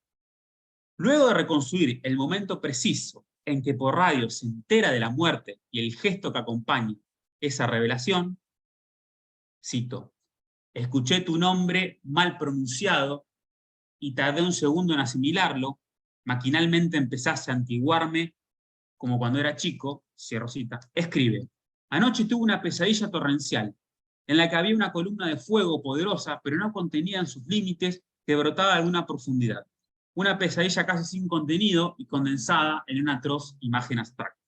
S2: Luego de reconstruir el momento preciso en que por radio se entera de la muerte y el gesto que acompaña esa revelación, cito, escuché tu nombre mal pronunciado y tardé un segundo en asimilarlo, maquinalmente empezás a antiguarme como cuando era chico, cierro cita, escribe, anoche tuve una pesadilla torrencial, en la que había una columna de fuego poderosa, pero no contenida en sus límites, que brotaba de alguna profundidad. Una pesadilla casi sin contenido y condensada en una atroz imagen abstracta.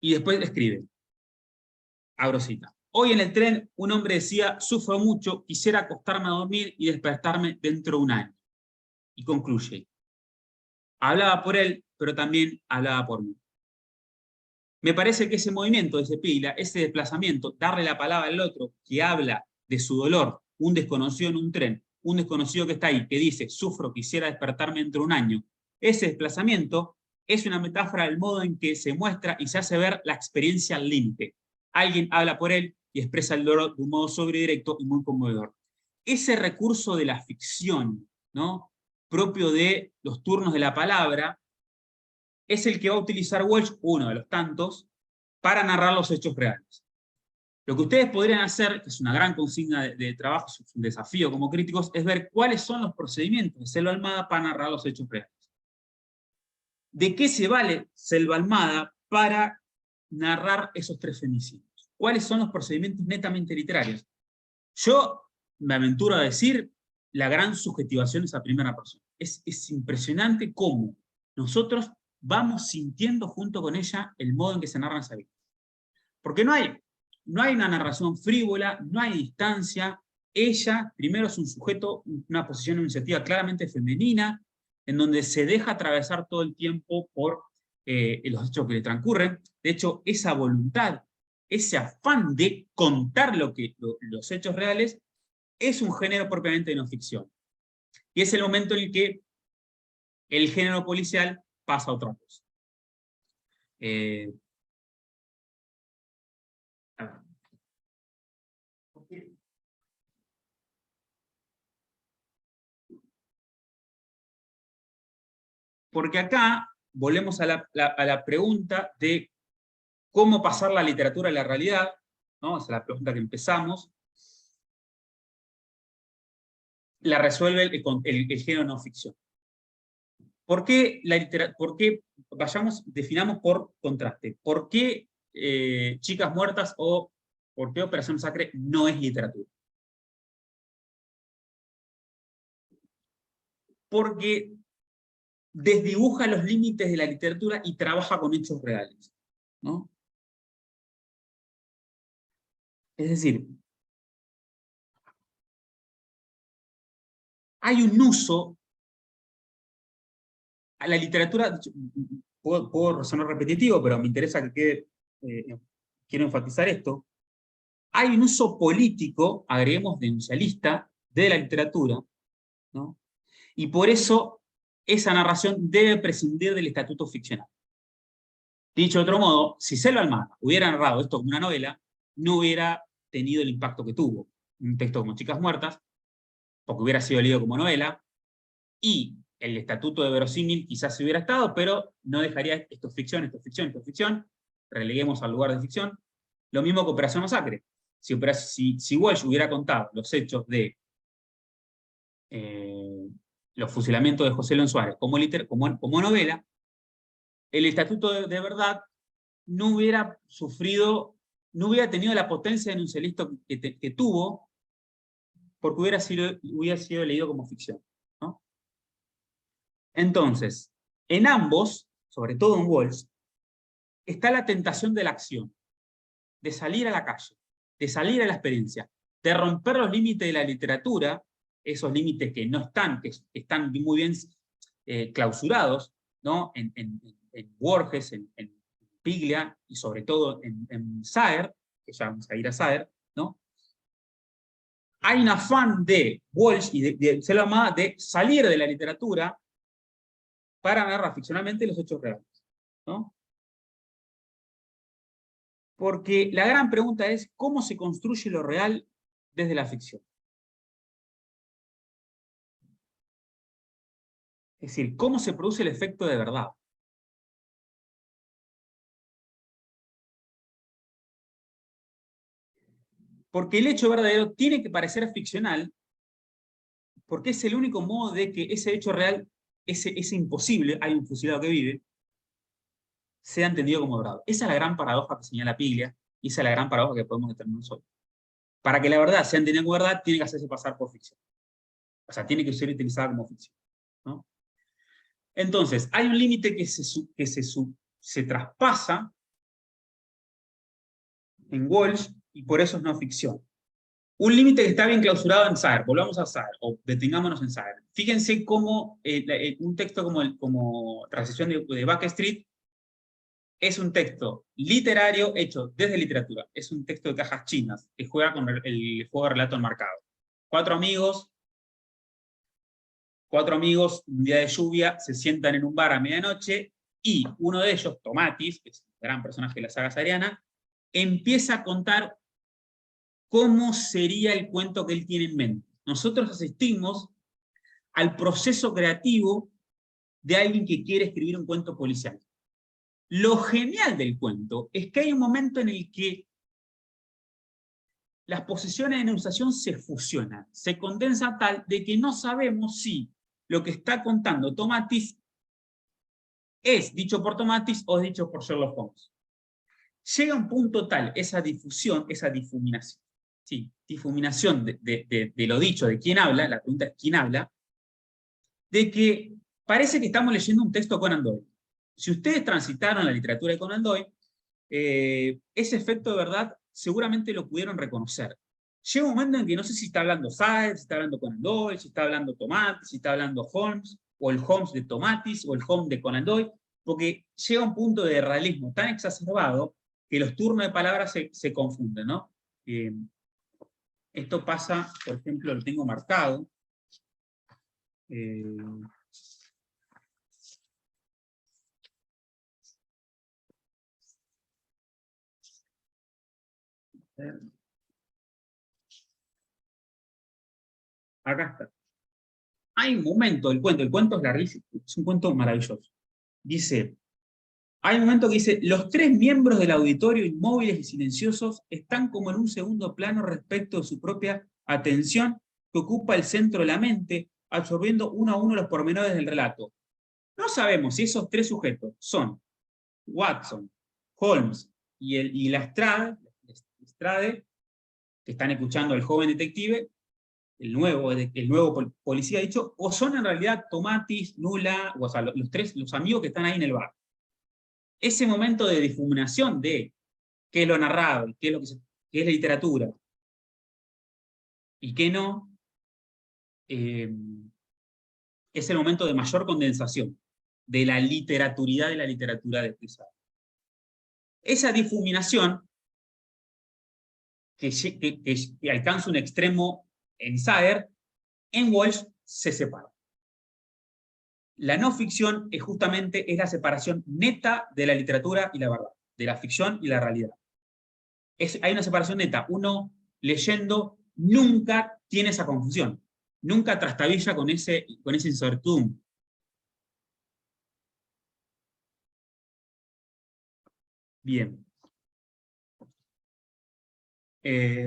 S2: Y después escribe, abro cita, hoy en el tren un hombre decía, sufro mucho, quisiera acostarme a dormir y despertarme dentro de un año. Y concluye, hablaba por él, pero también hablaba por mí. Me parece que ese movimiento, ese Piglia, ese desplazamiento, darle la palabra al otro que habla de su dolor, un desconocido en un tren, un desconocido que está ahí, que dice, sufro, quisiera despertarme dentro de un año, ese desplazamiento es una metáfora del modo en que se muestra y se hace ver la experiencia al límite. Alguien habla por él y expresa el dolor de un modo sobrio, directo y muy conmovedor. Ese recurso de la ficción, ¿no?, propio de los turnos de la palabra, es el que va a utilizar Walsh, uno de los tantos, para narrar los hechos reales. Lo que ustedes podrían hacer, que es una gran consigna de trabajo, es un desafío como críticos, es ver cuáles son los procedimientos de Selva Almada para narrar los hechos reales. ¿De qué se vale Selva Almada para narrar esos tres femicidios? ¿Cuáles son los procedimientos netamente literarios? Yo me aventuro a decir la gran subjetivación de esa primera persona. Es impresionante cómo nosotros vamos sintiendo junto con ella el modo en que se narra esa vida. Porque no hay una narración frívola, no hay distancia. Ella, primero, es un sujeto, una posición, una iniciativa claramente femenina, en donde se deja atravesar todo el tiempo por los hechos que le transcurren. De hecho, esa voluntad, ese afán de contar los hechos reales, es un género propiamente de no ficción. Y es el momento en el que el género policial pasa a otra cosa. Porque acá volvemos a la pregunta de cómo pasar la literatura a la realidad, ¿no? Esa es la pregunta que empezamos. La resuelve el género no ficción. ¿Por qué definamos por contraste? ¿Por qué Chicas Muertas o por qué Operación Masacre no es literatura? Porque desdibuja los límites de la literatura y trabaja con hechos reales, ¿no? Es decir, hay un uso a la literatura, puedo sonar repetitivo, pero me interesa que quede, quiero enfatizar esto, hay un uso político, agreguemos denuncialista, de la literatura, ¿no? Y por eso esa narración debe prescindir del estatuto ficcional. Dicho de otro modo, si Selva Almada hubiera narrado esto como una novela, no hubiera tenido el impacto que tuvo un texto como Chicas Muertas, porque hubiera sido leído como novela, y el estatuto de verosímil quizás se hubiera estado, pero no dejaría esto es ficción, esto es ficción, esto es ficción, releguemos al lugar de ficción. Lo mismo que Operación Masacre. si Walsh hubiera contado los hechos de los fusilamientos de José León Suárez como novela, el Estatuto de Verdad no hubiera sufrido, no hubiera tenido la potencia denuncialista que tuvo, porque hubiera sido leído como ficción, ¿no? Entonces, en ambos, sobre todo en Walsh, está la tentación de la acción, de salir a la calle, de salir a la experiencia, de romper los límites de la literatura, esos límites que no están, que están muy bien clausurados, ¿no? En Borges, en Piglia y sobre todo en Saer, que ya vamos a ir a Saer, ¿no? Hay un afán de Walsh y de Selva Almada de salir de la literatura para narrar ficcionalmente los hechos reales, ¿no? Porque la gran pregunta es, ¿cómo se construye lo real desde la ficción? Es decir, ¿cómo se produce el efecto de verdad? Porque el hecho verdadero tiene que parecer ficcional, porque es el único modo de que ese hecho real, ese imposible, hay un fusilado que vive, sea entendido como verdad. Esa es la gran paradoja que señala Piglia, y esa es la gran paradoja que podemos determinar hoy. Para que la verdad sea entendida como verdad, tiene que hacerse pasar por ficción. O sea, tiene que ser utilizada como ficción, ¿no? Entonces, hay un límite que se traspasa en Walsh y por eso es no ficción. Un límite que está bien clausurado en Saer, volvamos a Saer, o detengámonos en Saer. Fíjense cómo un texto como Transición de Backstreet es un texto literario hecho desde literatura. Es un texto de cajas chinas que juega con el juego de relato enmarcado. Cuatro amigos, un día de lluvia, se sientan en un bar a medianoche y uno de ellos, Tomatis, que es un gran personaje de la saga sariana, empieza a contar cómo sería el cuento que él tiene en mente. Nosotros asistimos al proceso creativo de alguien que quiere escribir un cuento policial. Lo genial del cuento es que hay un momento en el que las posiciones de enunciación se fusionan, se condensa tal de que no sabemos si lo que está contando Tomatis es dicho por Tomatis o es dicho por Sherlock Holmes. Llega un punto tal, esa difusión, esa difuminación, ¿sí? Difuminación de lo dicho, de quién habla, la pregunta es quién habla, de que parece que estamos leyendo un texto de Conan Doyle. Si ustedes transitaron la literatura de Conan Doyle, ese efecto de verdad seguramente lo pudieron reconocer. Llega un momento en que no sé si está hablando Saez, si está hablando Conan Doyle, si está hablando Tomatis, si está hablando Holmes, o el Holmes de Tomatis, o el Holmes de Conan Doyle, porque llega un punto de realismo tan exacerbado que los turnos de palabras se confunden, ¿no? Esto pasa, por ejemplo, lo tengo marcado. Acá está. Hay un momento del cuento, el cuento es larguísimo, es un cuento maravilloso. Dice, hay un momento que dice, los tres miembros del auditorio, inmóviles y silenciosos, están como en un segundo plano respecto de su propia atención que ocupa el centro de la mente, absorbiendo uno a uno los pormenores del relato. No sabemos si esos tres sujetos son Watson, Holmes y Lestrade, que están escuchando al joven detective, el nuevo policía dicho, o son en realidad Tomatis, Nula, o sea, los amigos que están ahí en el bar. Ese momento de difuminación de qué es lo narrado, qué es la literatura y qué no, es el momento de mayor condensación de la literaturidad de la literatura de Pizarro. Esa difuminación que alcanza un extremo en Saer, en Walsh se separa. La no ficción es justamente la separación neta de la literatura y la verdad, de la ficción y la realidad. Hay una separación neta. Uno leyendo nunca tiene esa confusión, nunca trastabilla con ese incertidumbre. Bien.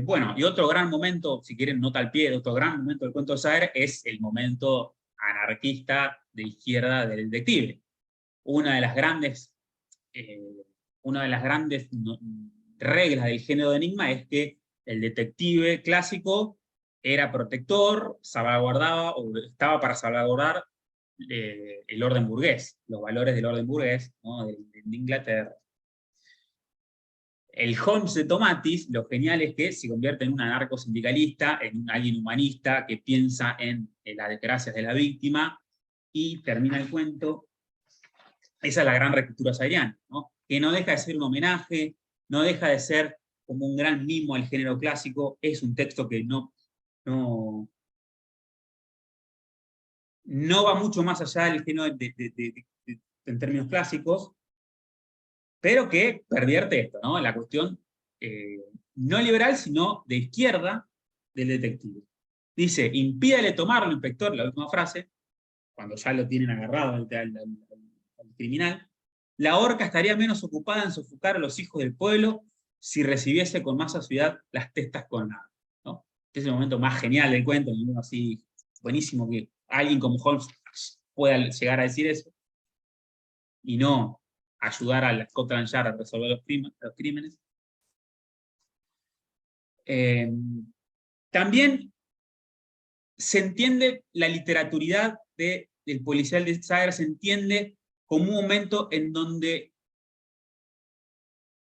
S2: Bueno, y otro gran momento, si quieren nota al pie, otro gran momento del cuento de Saer es el momento anarquista de izquierda del detective. Una de las grandes, eh, una de las grandes reglas del género de enigma es que el detective clásico era protector, salvaguardaba, o estaba para salvaguardar el orden burgués, los valores del orden burgués, ¿no? de Inglaterra. El Holmes de Tomatis, lo genial es que se convierte en un anarcosindicalista, en alguien humanista que piensa en las desgracias de la víctima, y termina el cuento. Esa es la gran reescritura saeriana, ¿no? Que no deja de ser un homenaje, no deja de ser como un gran mimo al género clásico, es un texto que no va mucho más allá del género en términos clásicos, pero que pervierte esto, ¿no? La cuestión no liberal, sino de izquierda del detective. Dice, impídale tomarlo al inspector, la última frase, cuando ya lo tienen agarrado al criminal, la horca estaría menos ocupada en sofocar a los hijos del pueblo si recibiese con más asiduidad las testas coronadas, ¿no? Este es el momento más genial del cuento, así buenísimo que alguien como Holmes pueda llegar a decir eso, y no ayudar a Scotland Yard a resolver los crímenes. También se entiende la literaturidad del policial de Saer, se entiende como un momento en donde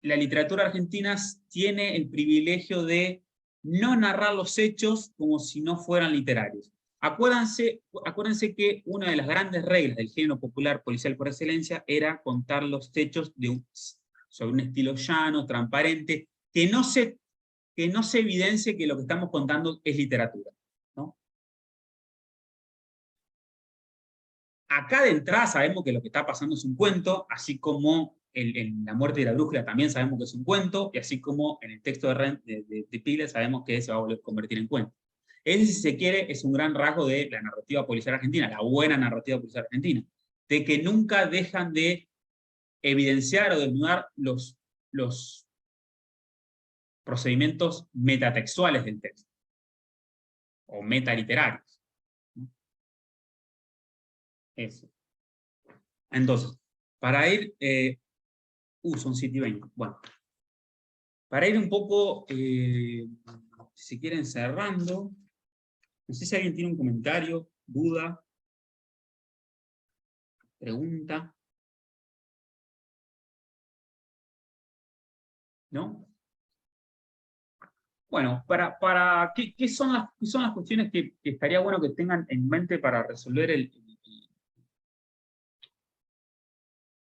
S2: la literatura argentina tiene el privilegio de no narrar los hechos como si no fueran literarios. Acuérdense que una de las grandes reglas del género popular policial por excelencia era contar los hechos sobre un estilo llano, transparente, que no se evidencie que lo que estamos contando es literatura, ¿no? Acá de entrada sabemos que lo que está pasando es un cuento, así como en La muerte de la brújula también sabemos que es un cuento, y así como en el texto de Pile sabemos que se va a volver a convertir en cuento. Ese, si se quiere, es un gran rasgo de la narrativa policial argentina, la buena narrativa policial argentina, de que nunca dejan de evidenciar o desnudar los procedimientos metatextuales del texto, o metaliterarios. Eso. Entonces, para ir... son 7:20. Bueno, para ir un poco, si quieren, cerrando, no sé si alguien tiene un comentario, duda, pregunta. ¿No? Bueno, ¿qué son las cuestiones que estaría bueno que tengan en mente para resolver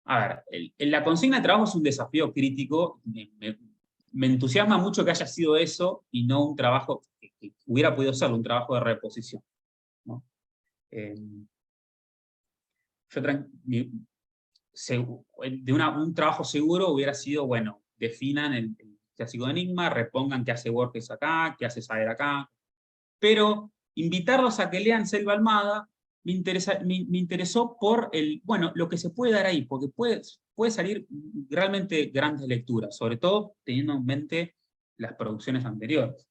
S2: A ver, la consigna de trabajo es un desafío crítico. Me entusiasma mucho que haya sido eso y no un trabajo que hubiera podido ser un trabajo de reposición, ¿no? Un trabajo seguro hubiera sido, bueno, definan el clásico de enigma, repongan qué hace Borges acá, qué hace Saer acá, pero invitarlos a que lean Selva Almada me interesó por lo que se puede dar ahí, porque puede salir realmente grandes lecturas, sobre todo teniendo en mente las producciones anteriores.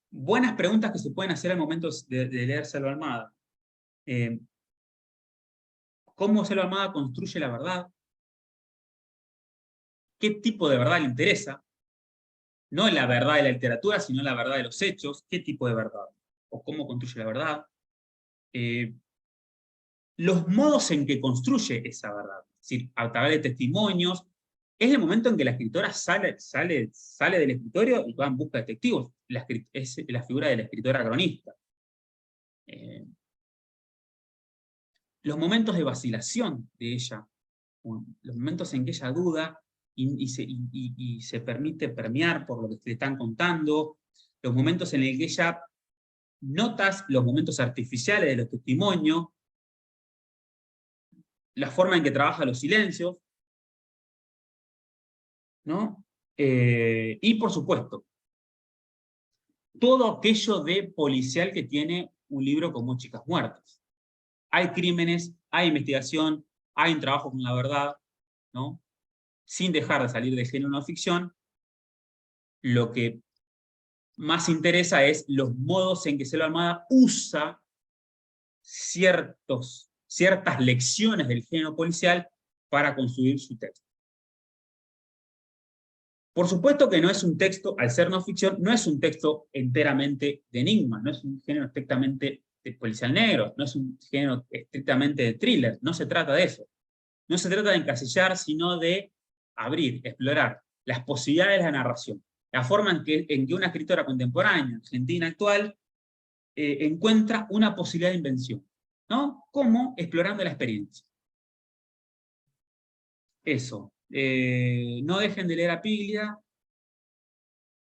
S2: Buenas preguntas que se pueden hacer al momento de leer Selva Almada. ¿Cómo Selva Almada construye la verdad? ¿Qué tipo de verdad le interesa? No la verdad de la literatura, sino la verdad de los hechos. ¿Qué tipo de verdad? ¿O cómo construye la verdad? Los modos en que construye esa verdad. Es decir, a través de testimonios. Es el momento en que la escritora sale del escritorio y va en busca de testigos. Es la figura de la escritora cronista. Los momentos de vacilación de ella, los momentos en que ella duda y se permite permear por lo que le están contando, los momentos en el que ella notas los momentos artificiales de los testimonios, la forma en que trabaja los silencios, ¿no? Y por supuesto, todo aquello de policial que tiene un libro como Chicas Muertas. Hay crímenes, hay investigación, hay un trabajo con la verdad, ¿no? sin dejar de salir del género no ficción, lo que más interesa es los modos en que Selva Almada usa ciertas lecciones del género policial para construir su texto. Por supuesto que no es un texto, al ser no ficción, no es un texto enteramente de enigma, no es un género estrictamente de policial negro, no es un género estrictamente de thriller, no se trata de eso. No se trata de encasillar, sino de abrir, explorar las posibilidades de la narración, la forma en que una escritora contemporánea, argentina actual, encuentra una posibilidad de invención, ¿no? ¿Cómo? Explorando la experiencia. Eso. No dejen de leer a Piglia,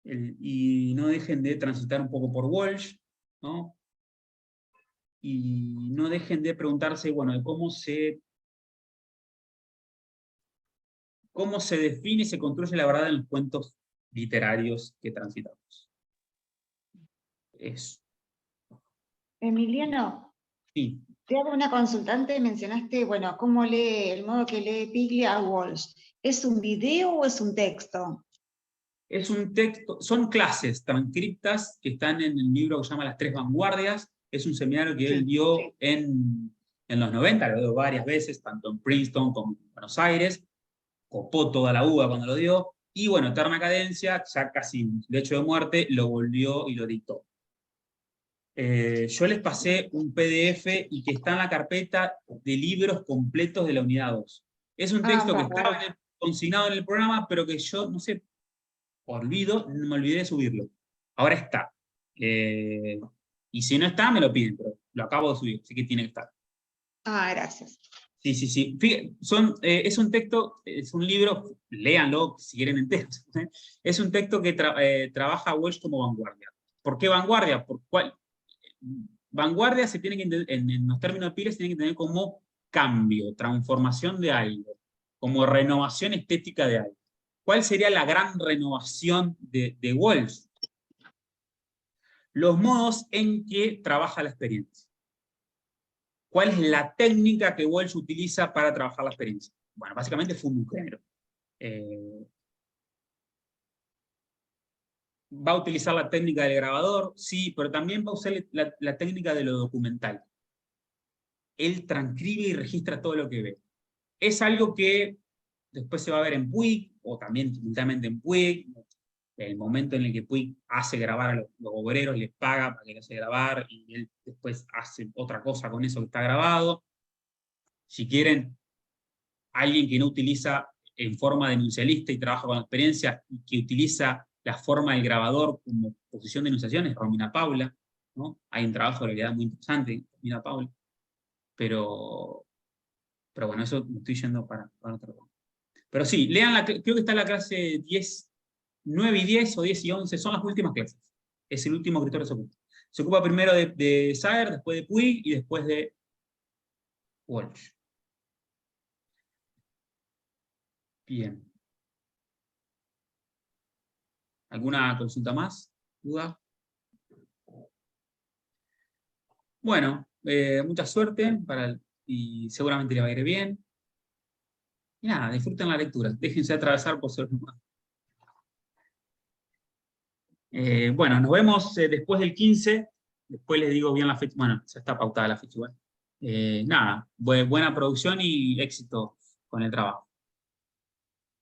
S2: y no dejen de transitar un poco por Walsh, ¿no? Y no dejen de preguntarse, bueno, de cómo se define y se construye la verdad en los cuentos literarios que transitamos. Eso.
S1: Emiliano,
S2: Sí.
S1: te hago una consultante, mencionaste, bueno, cómo lee, el modo que lee Piglia a Walsh. ¿Es un video o es un texto?
S2: Es un texto, son clases transcriptas que están en el libro que se llama Las Tres Vanguardias. Es un seminario que él dio en los 90, lo dio varias veces, tanto en Princeton como en Buenos Aires. Copó toda la uva cuando lo dio. Y bueno, Eterna Cadencia, ya casi de hecho de muerte, lo volvió y lo dictó. Yo les pasé un PDF y que está en la carpeta de libros completos de la unidad 2. Es un texto que estaba consignado en el programa, pero que yo, no sé, me olvidé de subirlo. Ahora está. Y si no está, me lo piden, pero lo acabo de subir, así que tiene que estar.
S1: Gracias.
S2: Sí, sí, sí. Es un texto, es un libro, léanlo si quieren entero. Es un texto que trabaja Walsh como vanguardia. ¿Por qué vanguardia? Vanguardia se tiene que en los términos de Pires, se tiene que entender como cambio, transformación de algo, como renovación estética de algo. ¿Cuál sería la gran renovación de Walsh? Los modos en que trabaja la experiencia. ¿Cuál es la técnica que Walsh utiliza para trabajar la experiencia? Bueno, básicamente funda un género. Va a utilizar la técnica del grabador, sí, pero también va a usar la técnica de lo documental. Él transcribe y registra todo lo que ve. Es algo que después se va a ver en Puig, o también simultáneamente en Puig, el momento en el que Puig hace grabar a los obreros, les paga para que lo hace grabar, y él después hace otra cosa con eso que está grabado. Si quieren, alguien que no utiliza en forma denuncialista y trabaja con la experiencia, y que utiliza la forma del grabador como posición de enunciación, es Romina Paula, ¿no? Hay un trabajo de realidad muy interesante, Romina Paula, pero bueno, eso me estoy yendo para otro lado. Pero sí, lean creo que está en la clase 10, 9 y 10 o 10 y 11, son las últimas clases. Es el último escritor que se ocupa. Se ocupa primero de Saer, después de Puig y después de Walsh. Bien. ¿Alguna consulta más? ¿Duda? Bueno, mucha suerte y seguramente le va a ir bien. Y nada, disfruten la lectura. Déjense atravesar por ser humano. Bueno, nos vemos después del 15. Después les digo bien la fecha. Bueno, ya está pautada la fecha igual. Nada, buena producción y éxito con el trabajo.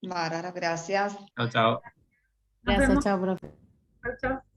S1: Bárbaro, gracias.
S2: Chao, chao.
S3: Gracias, chao, profe.
S4: Chao, chao.